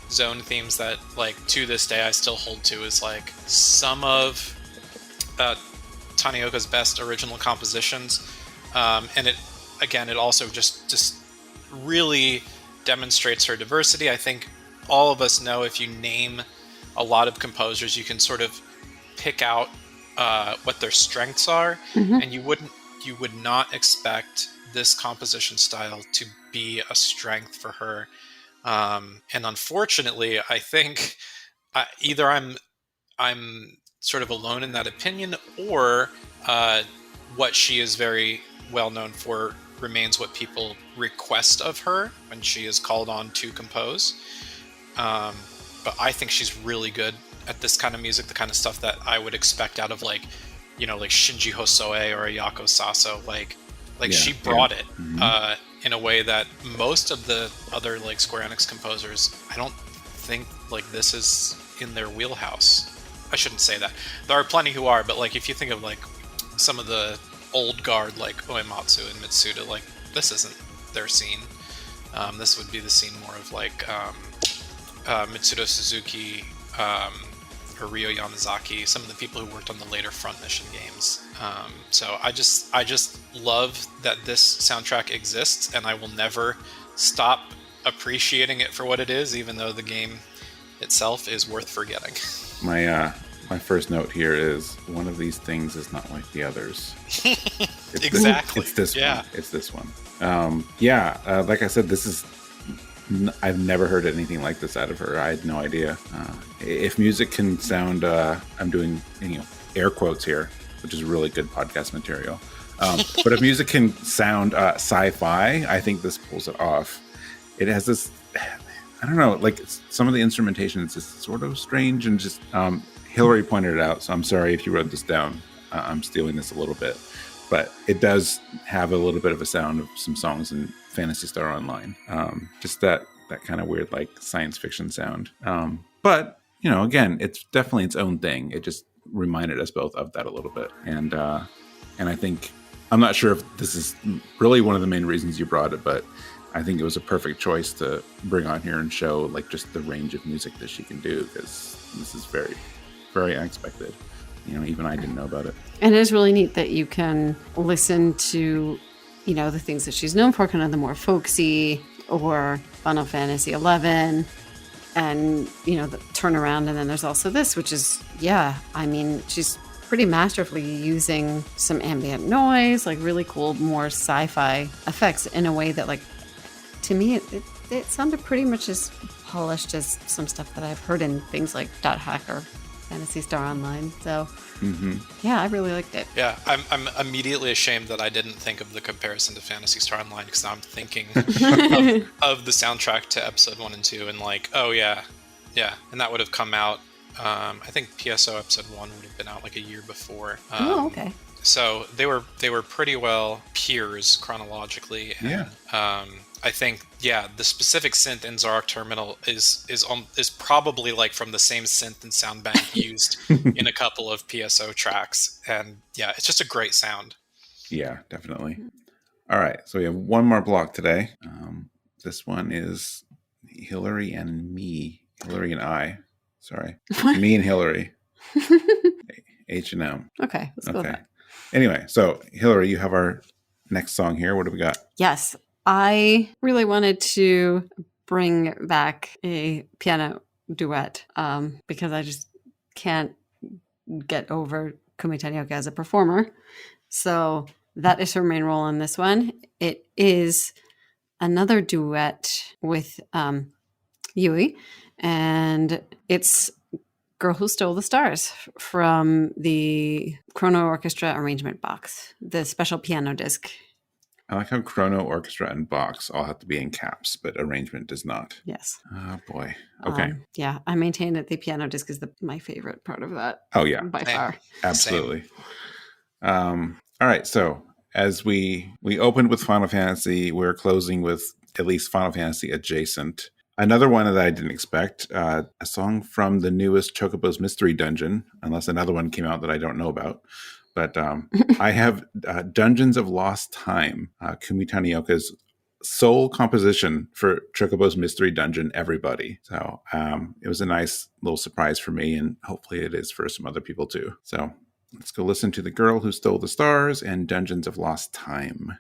zone themes that, like, to this day I still hold to as like some of Tanioka's best original compositions, and it also just really demonstrates her diversity. I think all of us know, if you name a lot of composers, you can sort of pick out what their strengths are, and you would not expect this composition style to be a strength for her. And unfortunately, I think either I'm sort of alone in that opinion, or what she is very well known for remains what people request of her when she is called on to compose. But I think she's really good at this kind of music, the kind of stuff that I would expect out of like Shinji Hosoe or Ayako Saso. She brought it in a way that most of the other like Square Enix composers, I don't think like this is in their wheelhouse. I shouldn't say that. There are plenty who are, but like if you think of like some of the old guard like Uematsu and Mitsuda, like this isn't their scene. This would be the scene more of like Mitsuda Suzuki, or Ryo Yamazaki, some of the people who worked on the later Front Mission games. So I just love that this soundtrack exists, and I will never stop appreciating it for what it is, even though the game itself is worth forgetting. My first note here is, one of these things is not like the others. Exactly. It's this one. It's this one. Like I said, I've never heard anything like this out of her. I had no idea. If music can sound, I'm doing air quotes here, which is really good podcast material. But if music can sound sci-fi, I think this pulls it off. It has this, I don't know, like some of the instrumentation is just sort of strange, and just Hilary pointed it out, so I'm sorry if you wrote this down. I'm stealing this a little bit, but it does have a little bit of a sound of some songs in Phantasy Star Online. Just that kind of weird like science fiction sound. But again, it's definitely its own thing. It just reminded us both of that a little bit, and I think, I'm not sure if this is really one of the main reasons you brought it, but I think it was a perfect choice to bring on here and show like just the range of music that she can do, because this is very, very unexpected. Even I didn't know about it. And it is really neat that you can listen to, the things that she's known for, kind of the more folksy, or Final Fantasy 11, and, the turnaround. And then there's also this, which is, she's pretty masterfully using some ambient noise, like really cool, more sci-fi effects in a way that, like, to me, it sounded pretty much as polished as some stuff that I've heard in things like Dot Hack or Phantasy Star Online. So, I really liked it. Yeah, I'm immediately ashamed that I didn't think of the comparison to Phantasy Star Online, because now I'm thinking of the soundtrack to episode 1 and 2, and like, oh yeah, and that would have come out. I think PSO episode 1 would have been out like a year before. Oh, okay. So they were pretty well peers chronologically. And, Yeah. I think the specific synth in Zaurak Terminal is probably like from the same synth and sound bank used in a couple of PSO tracks, and it's just a great sound. Yeah, definitely. All right, so we have one more block today. This one is Hilary and me. Hilary and I. Sorry, me and Hilary. H&M. Okay, let's go with Okay. that. Anyway, so Hilary, you have our next song here. What do we got? Yes, I really wanted to bring back a piano duet because I just can't get over Kumi Tanioka as a performer. So that is her main role in this one. It is another duet with Yui, and it's Girl Who Stole the Stars from the Chrono Orchestra arrangement box, the special piano disc. I like how Chrono, Orchestra, and Box all have to be in caps, but arrangement does not. Yes. Oh, boy. Okay. Yeah, I maintain that the piano disc is my favorite part of that. Oh, yeah. By Same. far. Absolutely. All right. So as we opened with Final Fantasy, we're closing with at least Final Fantasy adjacent. Another one that I didn't expect, a song from the newest Chocobo's Mystery Dungeon, unless another one came out that I don't know about. But I have Dungeons of Lost Time, Kumi Tanioka's sole composition for Chocobo's Mystery Dungeon, Everybody. So it was a nice little surprise for me, and hopefully it is for some other people too. So let's go listen to The Girl Who Stole the Stars and Dungeons of Lost Time.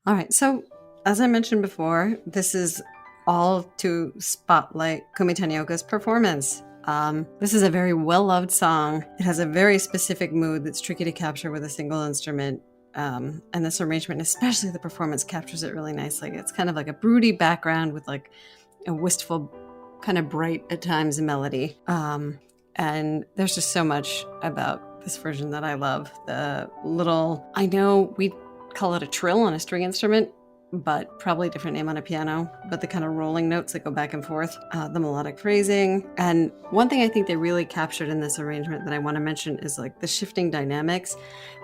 All right. So, as I mentioned before, this is all to spotlight Kumi Tanioka's performance. This is a very well-loved song. It has a very specific mood that's tricky to capture with a single instrument. And this arrangement, especially the performance, captures it really nicely. It's kind of like a broody background with like a wistful, kind of bright at times melody. And there's just so much about this version that I love. I know we call it a trill on a string instrument, but probably a different name on a piano, but the kind of rolling notes that go back and forth, the melodic phrasing. And one thing I think they really captured in this arrangement that I want to mention is like the shifting dynamics.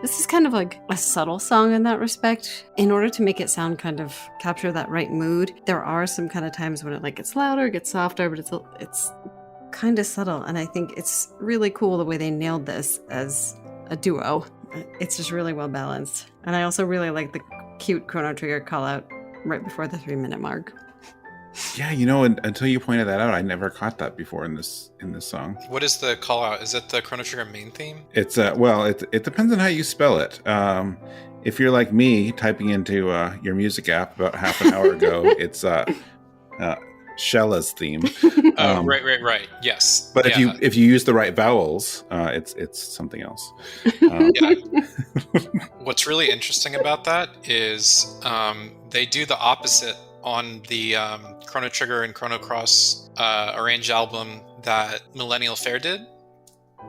This is kind of like a subtle song in that respect. In order to make it sound kind of capture that right mood, there are some kind of times when it like gets louder, gets softer, but it's kind of subtle. And I think it's really cool the way they nailed this as a duo. It's just really well balanced. And I also really like the cute Chrono Trigger call out right before the 3-minute mark. Yeah, you know, until you pointed that out, I never caught that before in this song. What is the call out? Is it the Chrono Trigger main theme? It's it depends on how you spell it. If you're like me, typing into your music app about half an hour ago, it's Shella's theme. Right. Yes. But if you use the right vowels, it's something else. What's really interesting about that is they do the opposite on the Chrono Trigger and Chrono Cross arranged album that Millennial Fair did.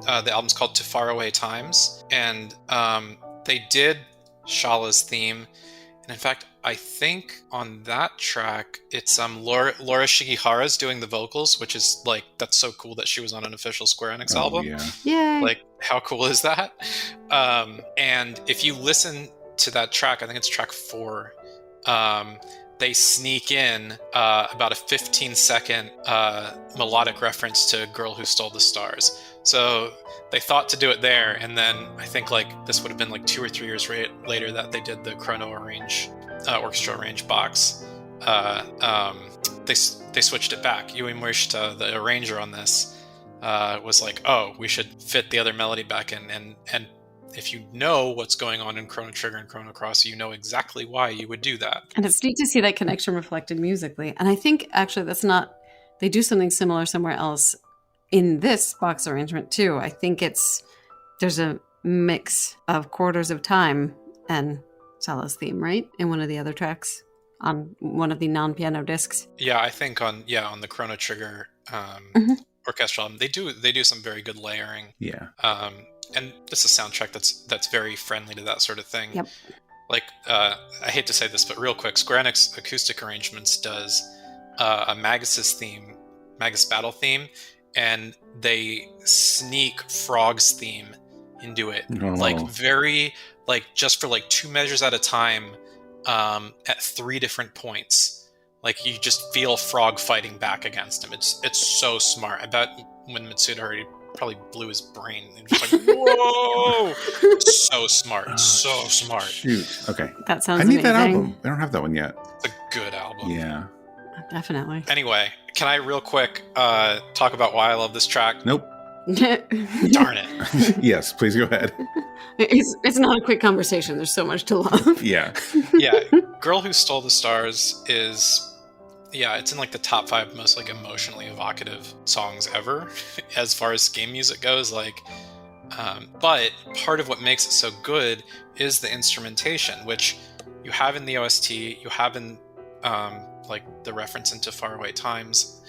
The album's called To Faraway Times, and they did Shala's theme. And in fact, I think on that track, it's Laura Shigihara's doing the vocals, which is like, that's so cool that she was on an official Square Enix album. Yeah. Yay. Like, how cool is that? And if you listen to that track, I think it's track 4, they sneak in about a 15-second melodic reference to Girl Who Stole the Stars. So they thought to do it there, and then I think like this would have been like 2 or 3 years later that they did the Chrono orchestra arrange box. They switched it back. Yui Morishita, the arranger on this, was like, oh, we should fit the other melody back in, and if you know what's going on in Chrono Trigger and Chrono Cross, you know exactly why you would do that. And it's neat to see that connection reflected musically. And I think actually they do something similar somewhere else in this box arrangement too. I think there's a mix of Quarters of Time and Sala's theme, right? In one of the other tracks on one of the non-piano discs. Yeah, I think on the Chrono Trigger orchestral album, they do some very good layering. Yeah. And this is a soundtrack that's very friendly to that sort of thing. Yep. Like, I hate to say this, but real quick, Square Enix Acoustic Arrangements does a Magus Battle theme, and they sneak Frog's theme into it. Oh. Like, very, like, just for like 2 measures at a time, at 3 different points. Like, you just feel Frog fighting back against him. It's so smart. I bet when Mitsuda already probably blew his brain. He was like, whoa! So smart. So smart. Shoot. Okay. That sounds I need amazing. that album. I don't have that one yet. It's a good album. Yeah. Definitely. Anyway, can I real quick talk about why I love this track? Nope. Darn it. Yes, please go ahead. It's not a quick conversation. There's so much to love. Yeah. Yeah. Girl Who Stole the Stars is... Yeah, it's in like the top 5 most like emotionally evocative songs ever, as far as game music goes. Like, but part of what makes it so good is the instrumentation, which you have in the OST, you have in like the reference into Faraway Times,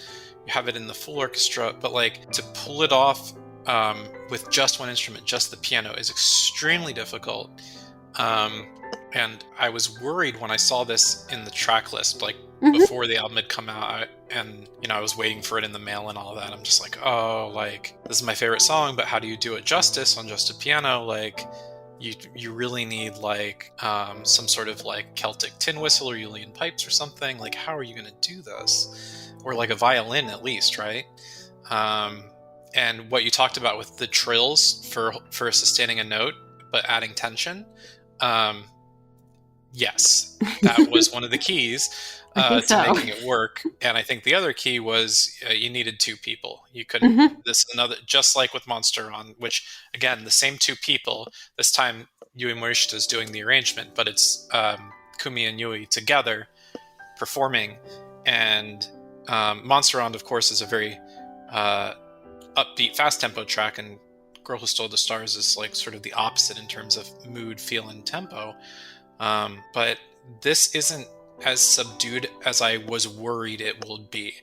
you have it in the full orchestra. But like to pull it off with just one instrument, just the piano, is extremely difficult. And I was worried when I saw this in the track list, like before the album had come out, and I was waiting for it in the mail and all of that. I'm just like, oh, like this is my favorite song, but how do you do it justice on just a piano? Like, you really need like some sort of like Celtic tin whistle or Julian pipes or something. Like, how are you going to do this? Or like a violin at least, right? And what you talked about with the trills for sustaining a note but adding tension. Yes, that was one of the keys to making it work. And I think the other key was you needed 2 people. You couldn't. This is another, just like with Monster On, which again, the same 2 people. This time, Yui Morishita is doing the arrangement, but it's Kumi and Yui together performing. And Monster Ronde, of course, is a very upbeat, fast-tempo track, and Girl Who Stole the Stars is like sort of the opposite in terms of mood, feel, and tempo. But this isn't as subdued as I was worried it will be.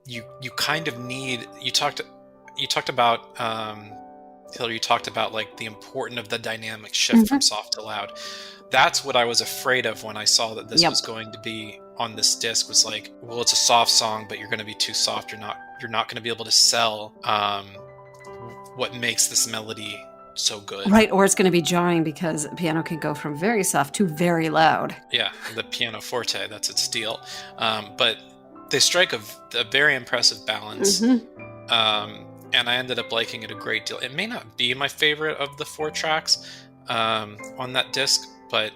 You kind of need, you talked about Hilary, you talked about like the importance of the dynamic shift from soft to loud. That's what I was afraid of when I saw that this was going to be on this disc, was like, well, it's a soft song, but you're going to be too soft. You're not going to be able to sell what makes this melody so good. Right, or it's going to be jarring because piano can go from very soft to very loud. Yeah, the piano forte, that's its deal. But they strike a very impressive balance. And I ended up liking it a great deal. It may not be my favorite of the 4 tracks on that disc, but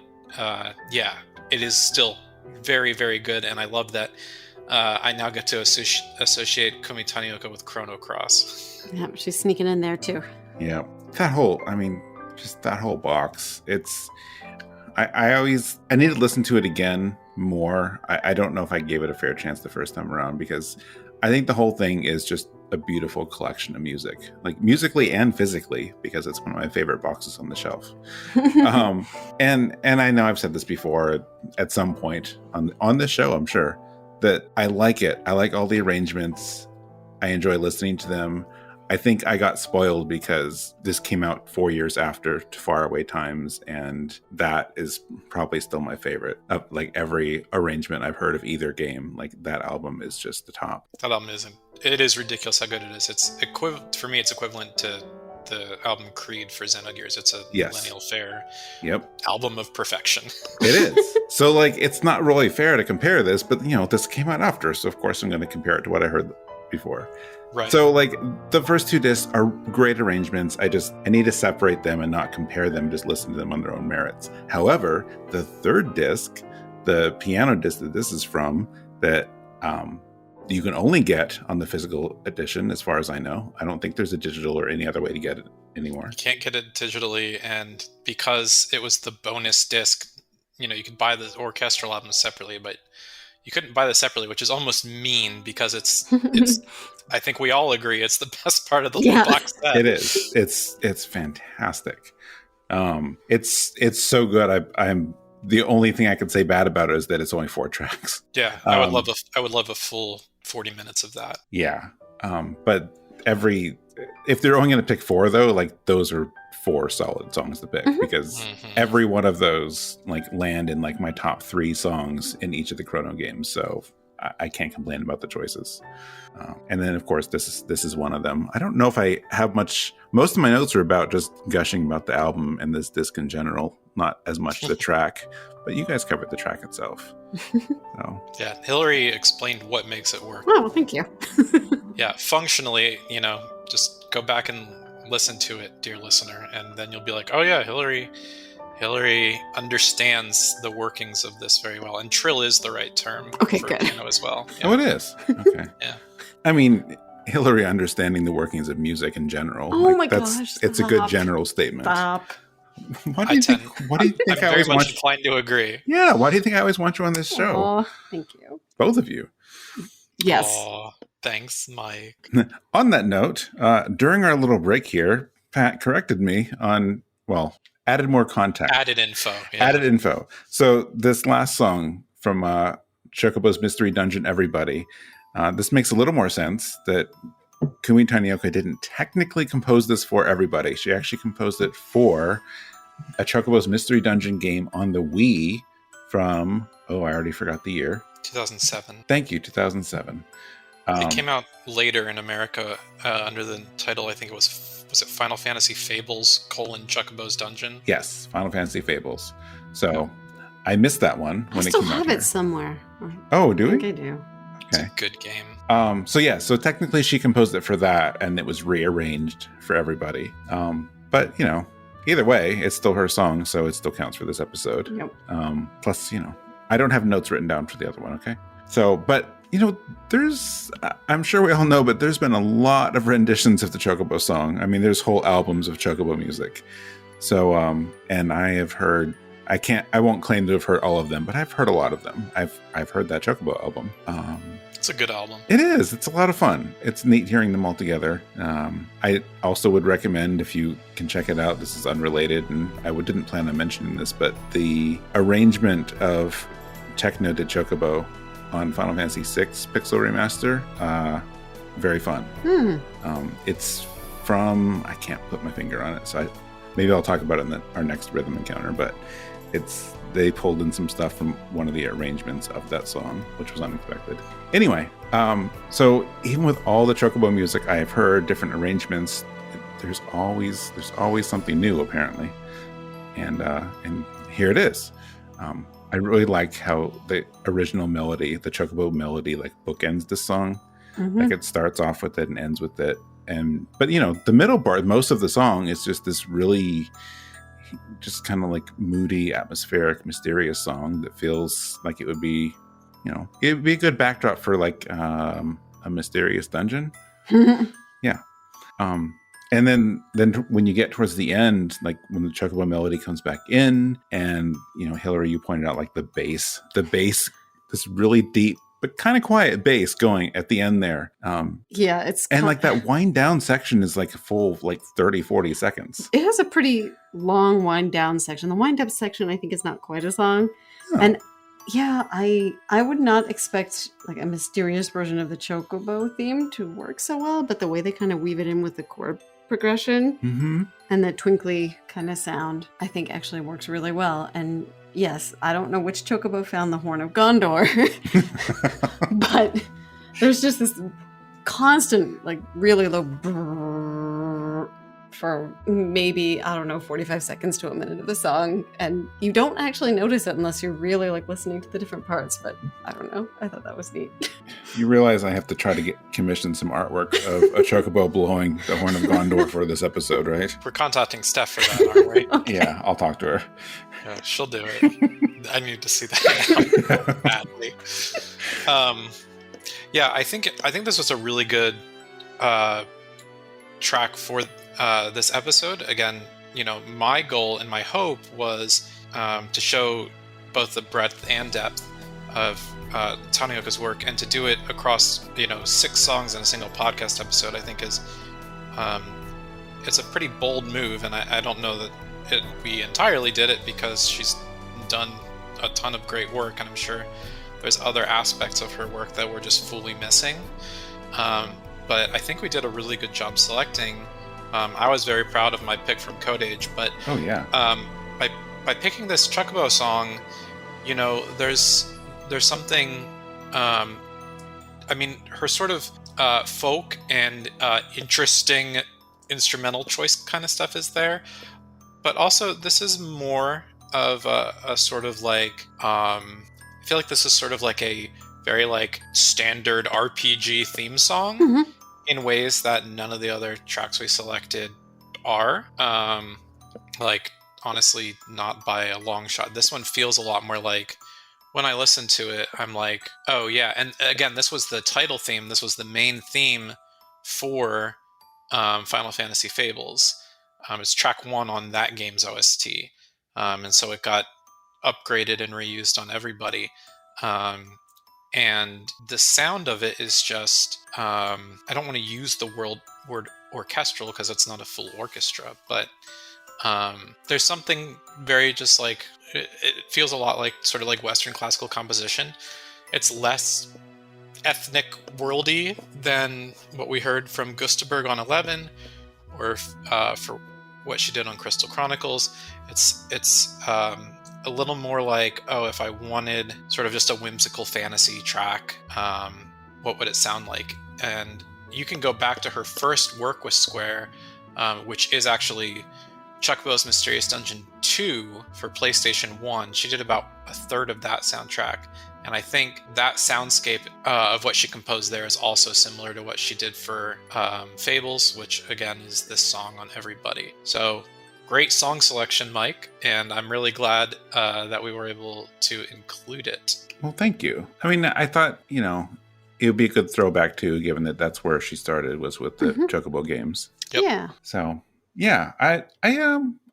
yeah, it is still very, very good. And I love that I now get to associate Kumi Tanioka with Chrono Cross. Yeah, she's sneaking in there too. Yeah. That whole box. I need to listen to it again more. I don't know if I gave it a fair chance the first time around, because I think the whole thing is just a beautiful collection of music, like musically and physically, because it's one of my favorite boxes on the shelf. And I know I've said this before at some point on this show, I'm sure, that I like it. I like all the arrangements. I enjoy listening to them. I think I got spoiled because this came out 4 years after Faraway Times, and that is probably still my favorite. Of like every arrangement I've heard of either game, like that album is just the top. That album it is ridiculous how good it is. It's for me, it's equivalent to the album Creed for Xenogears. It's a Millennial Fair album of perfection. It is. So like, it's not really fair to compare this, but this came out after, so of course I'm going to compare it to what I heard before. Right. So like the first 2 discs are great arrangements. I need to separate them and not compare them, just listen to them on their own merits. However, the 3rd disc, the piano disc that this is from, that you can only get on the physical edition, as far as I know. I don't think there's a digital or any other way to get it anymore. You can't get it digitally, and because it was the bonus disc, you could buy the orchestral album separately, but you couldn't buy this separately, which is almost mean, because it's I think we all agree it's the best part of the whole box set. It is. It's fantastic. It's so good. I'm the only thing I could say bad about it is that it's only 4 tracks. Yeah, I would love a full 40 minutes of that. Yeah. But if they're only going to pick 4 though, like those are 4 solid songs to pick, because every one of those like land in like my top 3 songs in each of the Chrono games. So I can't complain about the choices. And then of course this is one of them. I don't know if I have much. Most of my notes are about just gushing about the album and this disc in general, not as much the track, but you guys covered the track itself. So. Yeah, Hilary explained what makes it work. Oh, thank you. Yeah, functionally, just go back and listen to it, dear listener, and then you'll be like, oh yeah, Hilary understands the workings of this very well, and trill is the right term for piano as well. Yeah. Oh, it is. Okay. Yeah. I mean, Hilary understanding the workings of music in general. Oh my gosh! It's a good general statement. Stop. Why do you think I'm very much inclined to agree. Yeah. Why do you think I always want you on this show? Oh, thank you. Both of you. Yes. Aw, thanks, Mike. On that note, during our little break here, Pat corrected me on, added more context. Added info. Yeah. Added info. So this last song from Chocobo's Mystery Dungeon, Everybody, this makes a little more sense that Kumi Tanioka didn't technically compose this for everybody. She actually composed it for a Chocobo's Mystery Dungeon game on the Wii from, I already forgot the year. 2007. Thank you, 2007. It came out later in America under the title, I think it was it Final Fantasy Fables : Chocobo's Dungeon? Yes, Final Fantasy Fables. So I missed that one when it came out. I still have it somewhere. Oh, do we? I think I do. It's a good game. So technically she composed it for that, and it was rearranged for everybody. But either way, it's still her song, so it still counts for this episode. Yep. Plus, I don't have notes written down for the other one. Okay. So, but there's, I'm sure we all know, but there's been a lot of renditions of the Chocobo song. I mean, there's whole albums of Chocobo music. So, and I have heard, I won't claim to have heard all of them, but I've heard a lot of them. I've heard that Chocobo album. It's a good album. It is. It's a lot of fun. It's neat hearing them all together. I also would recommend, if you can check it out, this is unrelated, and I didn't plan on mentioning this, but the arrangement of Techno de Chocobo on Final Fantasy VI Pixel Remaster, very fun. It's from, I can't put my finger on it, so maybe I'll talk about it in our next Rhythm Encounter, but they pulled in some stuff from one of the arrangements of that song, which was unexpected. Anyway, so even with all the Chocobo music I have heard, different arrangements, there's always something new apparently, and here it is. I really like how the original melody, the Chocobo melody, like bookends this song. Like it starts off with it and ends with it, but the middle part, most of the song is just this really just kind of like moody, atmospheric, mysterious song that feels like it would be a good backdrop for like a mysterious dungeon. Yeah. And then when you get towards the end, like when the Chocobo melody comes back in, and Hilary, you pointed out like the bass, this really deep but kind of quiet bass going at the end there. Yeah, it's... And like that wind down section is like a full like 30-40 seconds. It has a pretty long wind down section. The wind up section I think is not quite as long. Oh. And yeah, I would not expect like a mysterious version of the Chocobo theme to work so well, but the way they kind of weave it in with the chord progression and the twinkly kind of sound, I think actually works really well. And yes, I don't know which Chocobo found the Horn of Gondor, but there's just this constant, like really low brrrr for maybe, 45 seconds to a minute of the song. And you don't actually notice it unless you're really like listening to the different parts, but I don't know. I thought that was neat. You realize I have to try to commission some artwork of a Chocobo blowing the Horn of Gondor for this episode, right? We're contacting Steph for that, aren't we? Okay. Yeah, I'll talk to her. Yeah, she'll do it. I need to see that now badly. Yeah, I think this was a really good track for this episode. Again, my goal and my hope was to show both the breadth and depth of Tanioka's work, and to do it across 6 songs in a single podcast episode. I think is it's a pretty bold move, and I don't know that we entirely did it, because she's done a ton of great work, and I'm sure there's other aspects of her work that we're just fully missing. But I think we did a really good job selecting. I was very proud of my pick from Code Age, but oh yeah, by picking this Chocobo song, there's something. Her sort of folk and interesting instrumental choice kind of stuff is there, but also this is more of a sort of like I feel like this is sort of like a very like standard RPG theme song in ways that none of the other tracks we selected are. Like honestly, not by a long shot. This one feels a lot more like, when I listen to it, I'm like, oh yeah. And again, this was the title theme. This was the main theme for Final Fantasy Fables. It's track 1 on that game's OST. And so it got upgraded and reused on everybody. And the sound of it is just, I don't want to use the word orchestral because it's not a full orchestra, but there's something very just like, it feels a lot like sort of like Western classical composition. It's less ethnic worldy than what we heard from Gustaberg on 11, or for what she did on Crystal Chronicles. It's a little more like, oh, if I wanted sort of just a whimsical fantasy track, what would it sound like? And you can go back to her first work with Square, which is actually Chocobo's Mysterious Dungeon 2 for PlayStation 1. She did about a third of that soundtrack. And I think that soundscape of what she composed there is also similar to what she did for Fables, which again is this song on Everybody. So great song selection, Mike. And I'm really glad that we were able to include it. Well, thank you. I mean, I thought, it would be a good throwback too, given that that's where she started, was with the Chocobo games. Yep. Yeah. So yeah, I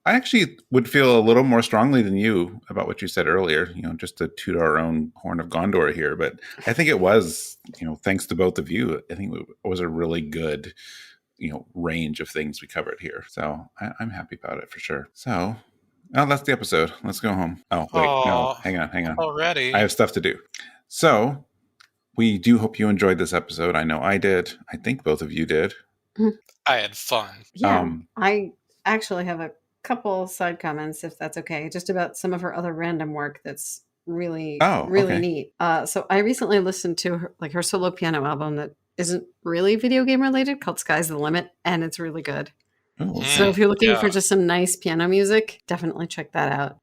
I actually would feel a little more strongly than you about what you said earlier, just to toot our own horn of Gondor here. But I think it was, thanks to both of you, I think it was a really good, range of things we covered here. So I'm happy about it for sure. So, that's the episode. Let's go home. Oh, wait, no, hang on. Already. I have stuff to do. So we do hope you enjoyed this episode. I know I did. I think both of you did. I had fun. Yeah, I actually have a couple side comments, if that's okay, just about some of her other random work that's really neat. So I recently listened to her solo piano album that isn't really video game related, called Sky's the Limit, and it's really good. Oh, So if you're looking for just some nice piano music, definitely check that out.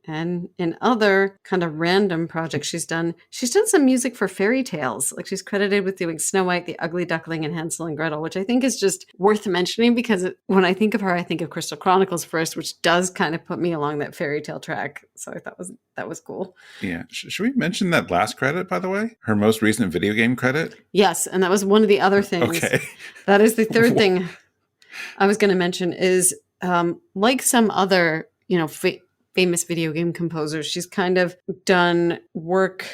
And in other kind of random projects she's done some music for fairy tales. Like, she's credited with doing Snow White, The Ugly Duckling, and Hansel and Gretel, which I think is just worth mentioning because when I think of her, I think of Crystal Chronicles first, which does kind of put me along that fairy tale track. So I thought that was cool. Yeah. Should we mention that last credit, by the way? Her most recent video game credit? Yes, and that was one of the other things. Okay. That is the third thing I was going to mention is, like some other, famous video game composers, she's kind of done work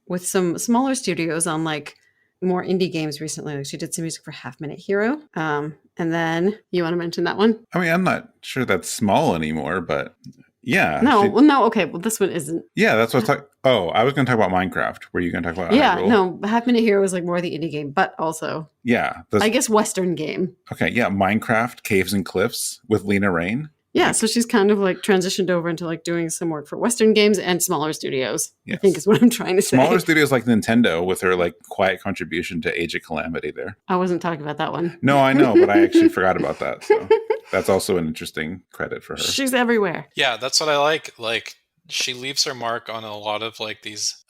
with some smaller studios on like more indie games recently. Like, she did some music for Half Minute Hero. And then you want to mention that one? I mean, I'm not sure that's small anymore, but yeah. No. Okay. Well, this one isn't. Yeah, that's what I was talking. Oh, I was going to talk about Minecraft. Were you going to talk about? Yeah, Hyrule? no. Half Minute Hero was like more the indie game, but also, yeah, I guess Western game. Okay, yeah, Minecraft Caves and Cliffs with Lena Raine. Yeah, so she's kind of like transitioned over into like doing some work for Western games and smaller studios. Yes. I think is what I'm trying to say. Smaller studios like Nintendo with her like quiet contribution to Age of Calamity there. I wasn't talking about that one. No, I know, but I actually forgot about that. So that's also an interesting credit for her. She's everywhere. Yeah, that's what I like. Like, she leaves her mark on a lot of like these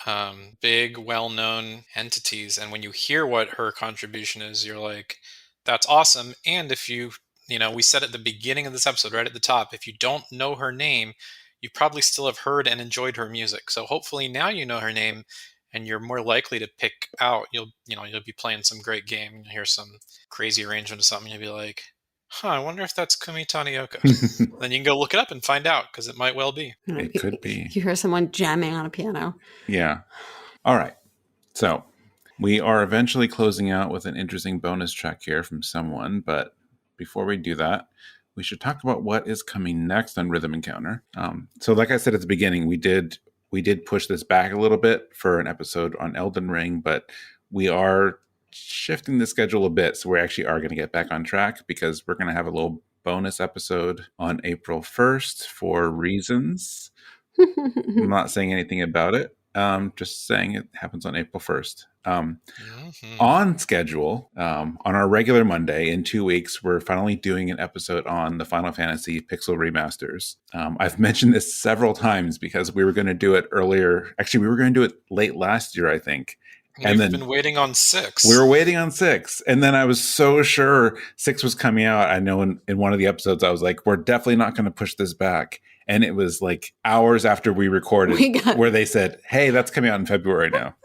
big, well-known entities. And when you hear what her contribution is, you're like, that's awesome. And if you we said at the beginning of this episode, right at the top, if you don't know her name, you probably still have heard and enjoyed her music. So hopefully now you know her name and you're more likely to pick out, you'll be playing some great game and you'll hear some crazy arrangement or something. You'll be like, I wonder if that's Kumi Tanioka. Then you can go look it up and find out, because it might well be. It could be. You hear someone jamming on a piano. Yeah. All right. So we are eventually closing out with an interesting bonus track here from someone, but before we do that, we should talk about what is coming next on Rhythm Encounter. So like I said at the beginning, we did push this back a little bit for an episode on Elden Ring, but we are shifting the schedule a bit. So we actually are going to get back on track, because we're going to have a little bonus episode on April 1st for reasons. I'm not saying anything about it. Just saying it happens on April 1st. On schedule, on our regular Monday in 2 weeks, we're finally doing an episode on the Final Fantasy Pixel Remasters. I've mentioned this several times because we were going to do it earlier. Actually, we were going to do it late last year, I think. And then been waiting on 6. We were waiting on 6. And then I was so sure 6 was coming out. I know in one of the episodes, I was like, we're definitely not going to push this back. And it was like hours after we recorded where they said, hey, that's coming out in February now.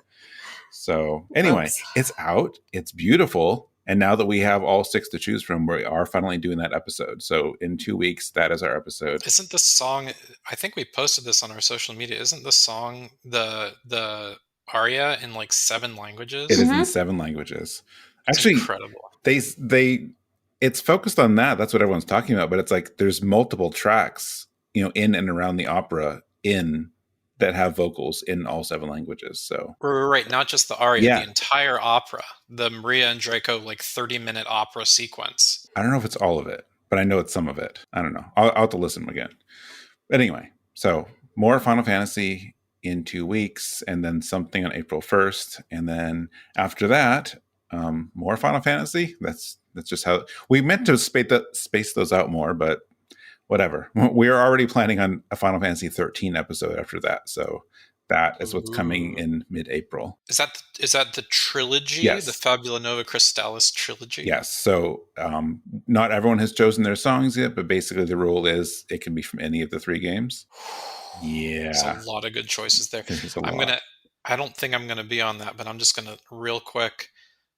So anyway, It's out. It's beautiful. And now that we have all 6 to choose from, we are finally doing that episode. So in 2 weeks, that is our episode. Isn't the song, I think we posted this on our social media, isn't the song the aria in like 7 languages? It is in 7 languages. It's actually incredible. It's focused on that. That's what everyone's talking about. But it's like there's multiple tracks, in and around the opera that have vocals in all 7 languages. So right, not just the aria, the entire opera, the Maria and Draco 30-minute opera sequence. I don't know if it's all of it, but I know it's some of it. I don't know. I'll have to listen again. But anyway, so more Final Fantasy in 2 weeks, and then something on April 1st, and then after that, more Final Fantasy. That's just how we meant to space those out more, but whatever. We are already planning on a Final Fantasy 13 episode after that, so that is what's coming in mid-April. Is that the trilogy? Yes. The Fabula Nova Crystallis trilogy? Yes. So not everyone has chosen their songs yet, but basically the rule is it can be from any of the 3 games. Yeah. There's a lot of good choices there. I don't think I'm gonna be on that, but I'm just gonna real quick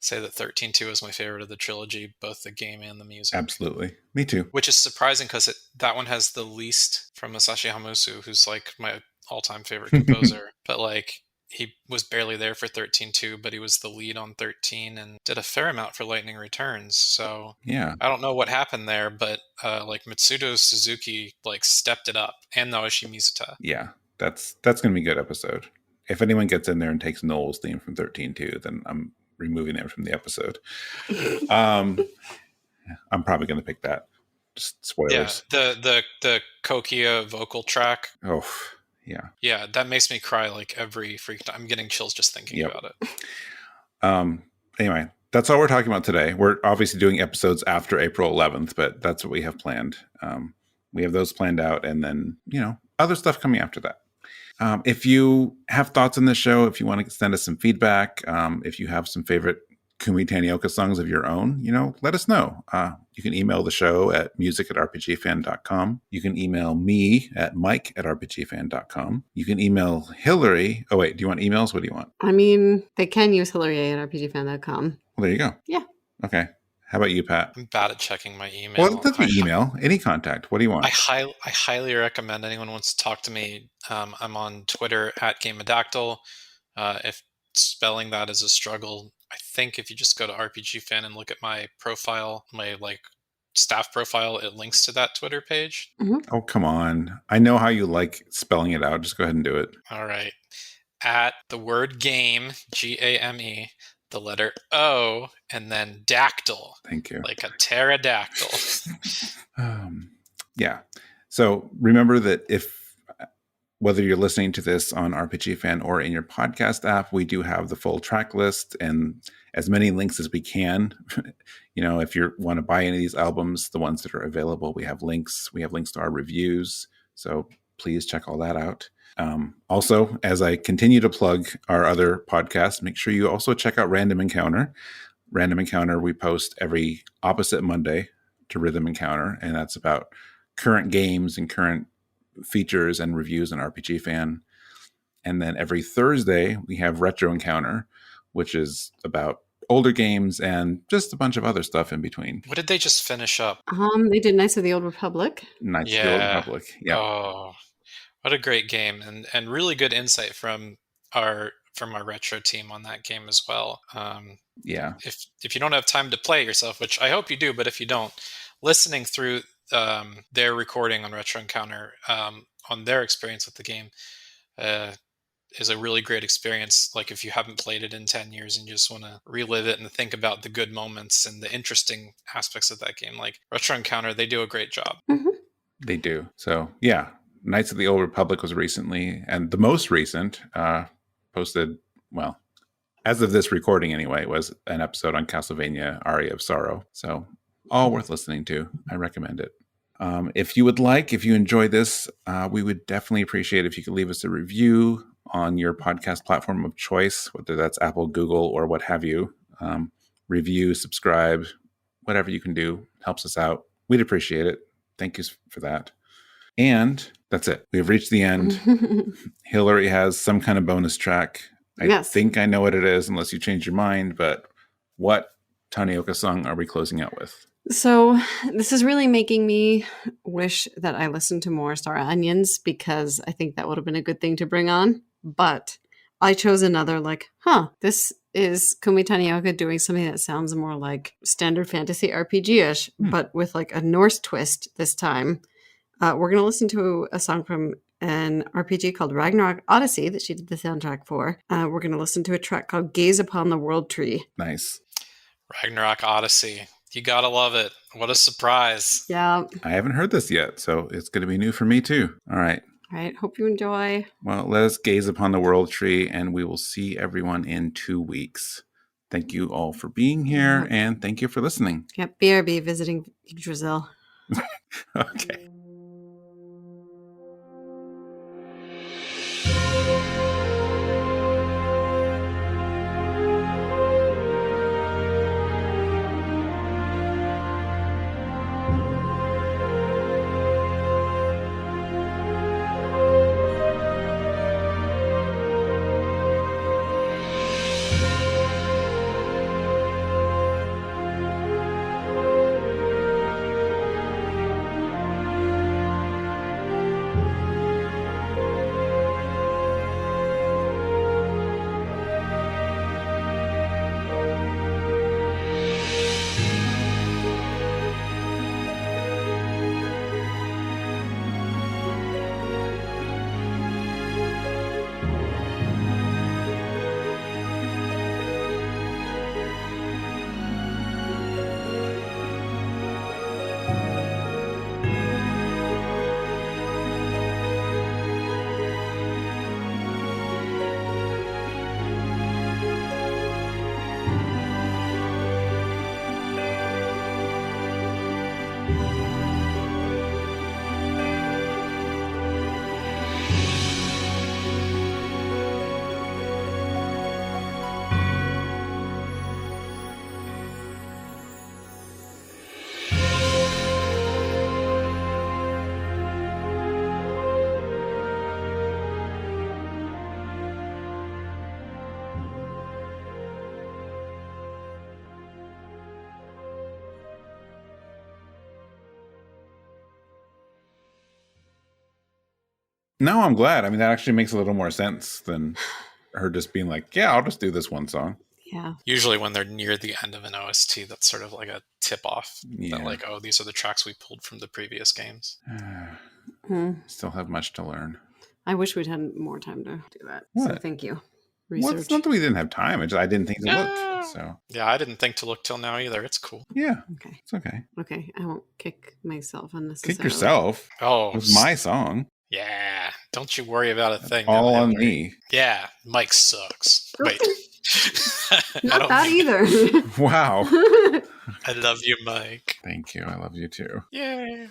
say that 13-2 is my favorite of the trilogy, both the game and the music. Absolutely. Me too. Which is surprising because that one has the least from Masashi Hamauzu, who's like my all-time favorite composer. But like, he was barely there for 13-2, but he was the lead on 13 and did a fair amount for Lightning Returns. So Yeah. I don't know what happened there, but like Mitsuda Suzuki like stepped it up, and Naoshi Mizuta. Yeah. That's going to be a good episode. If anyone gets in there and takes Noel's theme from 13-2, then I'm removing them from the episode. I'm probably going to pick that. Just spoilers. Yeah, the Kokia vocal track. Oh, yeah. Yeah, that makes me cry like every freak time. I'm getting chills just thinking about it. Anyway, that's all we're talking about today. We're obviously doing episodes after April 11th, but that's what we have planned. We have those planned out, and then, other stuff coming after that. If you have thoughts on the show, if you want to send us some feedback, if you have some favorite Kumi Tanioka songs of your own, let us know. You can email the show at music@rpgfan.com. You can email me at mike@rpgfan.com. You can email Hilary. Oh, wait, do you want emails? What do you want? I mean, they can use Hilary@rpgfan.com. Well, there you go. Yeah. Okay. How about you, Pat? I'm bad at checking my email. Well, it doesn't be email. Any contact. What do you want? I highly recommend anyone wants to talk to me. I'm on Twitter @GameAdactyl. If spelling that is a struggle, I think if you just go to RPG Fan and look at my profile, my like staff profile, it links to that Twitter page. Mm-hmm. Oh, come on. I know how you like spelling it out. Just go ahead and do it. All right. At the word game, GAME, the letter O, and then dactyl. Thank you. Like a pterodactyl. Yeah. So remember that whether you're listening to this on RPG Fan or in your podcast app, we do have the full track list and as many links as we can. If you want to buy any of these albums, the ones that are available, we have links. We have links to our reviews. So please check all that out. Also, as I continue to plug our other podcasts, make sure you also check out Random Encounter. Random Encounter, we post every opposite Monday to Rhythm Encounter, and that's about current games and current features and reviews on RPG Fan. And then every Thursday, we have Retro Encounter, which is about older games and just a bunch of other stuff in between. What did they just finish up? They did Knights of the Old Republic. Knights of the Old Republic. Yeah. Oh, what a great game, and really good insight from our retro team on that game as well. Yeah. If you don't have time to play it yourself, which I hope you do, but if you don't, listening through their recording on Retro Encounter on their experience with the game is a really great experience. Like if you haven't played it in 10 years and you just want to relive it and think about the good moments and the interesting aspects of that game, like Retro Encounter, they do a great job. Mm-hmm. They do. So yeah, Knights of the Old Republic was recently, and the most recent posted, well, as of this recording anyway, was an episode on Castlevania Aria of Sorrow. So all worth listening to. I recommend it. If you enjoy this, we would definitely appreciate if you could leave us a review on your podcast platform of choice, whether that's Apple, Google, or what have you. Review, subscribe, whatever you can do helps us out. We'd appreciate it. Thank you for that. And that's it. We've reached the end. Hilary has some kind of bonus track. I think I know what it is, unless you change your mind. But what Tanioka song are we closing out with? So this is really making me wish that I listened to more Star Onions, because I think that would have been a good thing to bring on. But I chose another this is Kumi Tanioka doing something that sounds more like standard fantasy RPG-ish, but with like a Norse twist this time. We're going to listen to a song from an RPG called Ragnarok Odyssey that she did the soundtrack for. We're going to listen to a track called Gaze Upon the World Tree. Nice. Ragnarok Odyssey. You gotta love it. What a surprise. Yeah. I haven't heard this yet, so it's going to be new for me too. All right. Hope you enjoy. Well, let us gaze upon the world tree, and we will see everyone in 2 weeks. Thank you all for being here, and thank you for listening. Yep. BRB visiting Brazil. Okay. No, I'm glad. I mean, that actually makes a little more sense than her just being like, yeah, I'll just do this one song. Yeah. Usually when they're near the end of an OST, that's sort of like a tip-off. Yeah. That like, oh, these are the tracks we pulled from the previous games. Still have much to learn. I wish we'd had more time to do that. So What? thank you. Well, it's not that we didn't have time. I didn't think to look. So Yeah, I didn't think to look till now either. It's cool. yeah, Okay. it's okay. Okay. I won't kick myself unnecessarily. Kick yourself. Oh, It was my song. yeah. Don't you worry about a thing. All now, on Hilary. me. Yeah, Mike sucks. Wait. Not that either. Wow. I love you, Mike. Thank you. I love you too. Yay.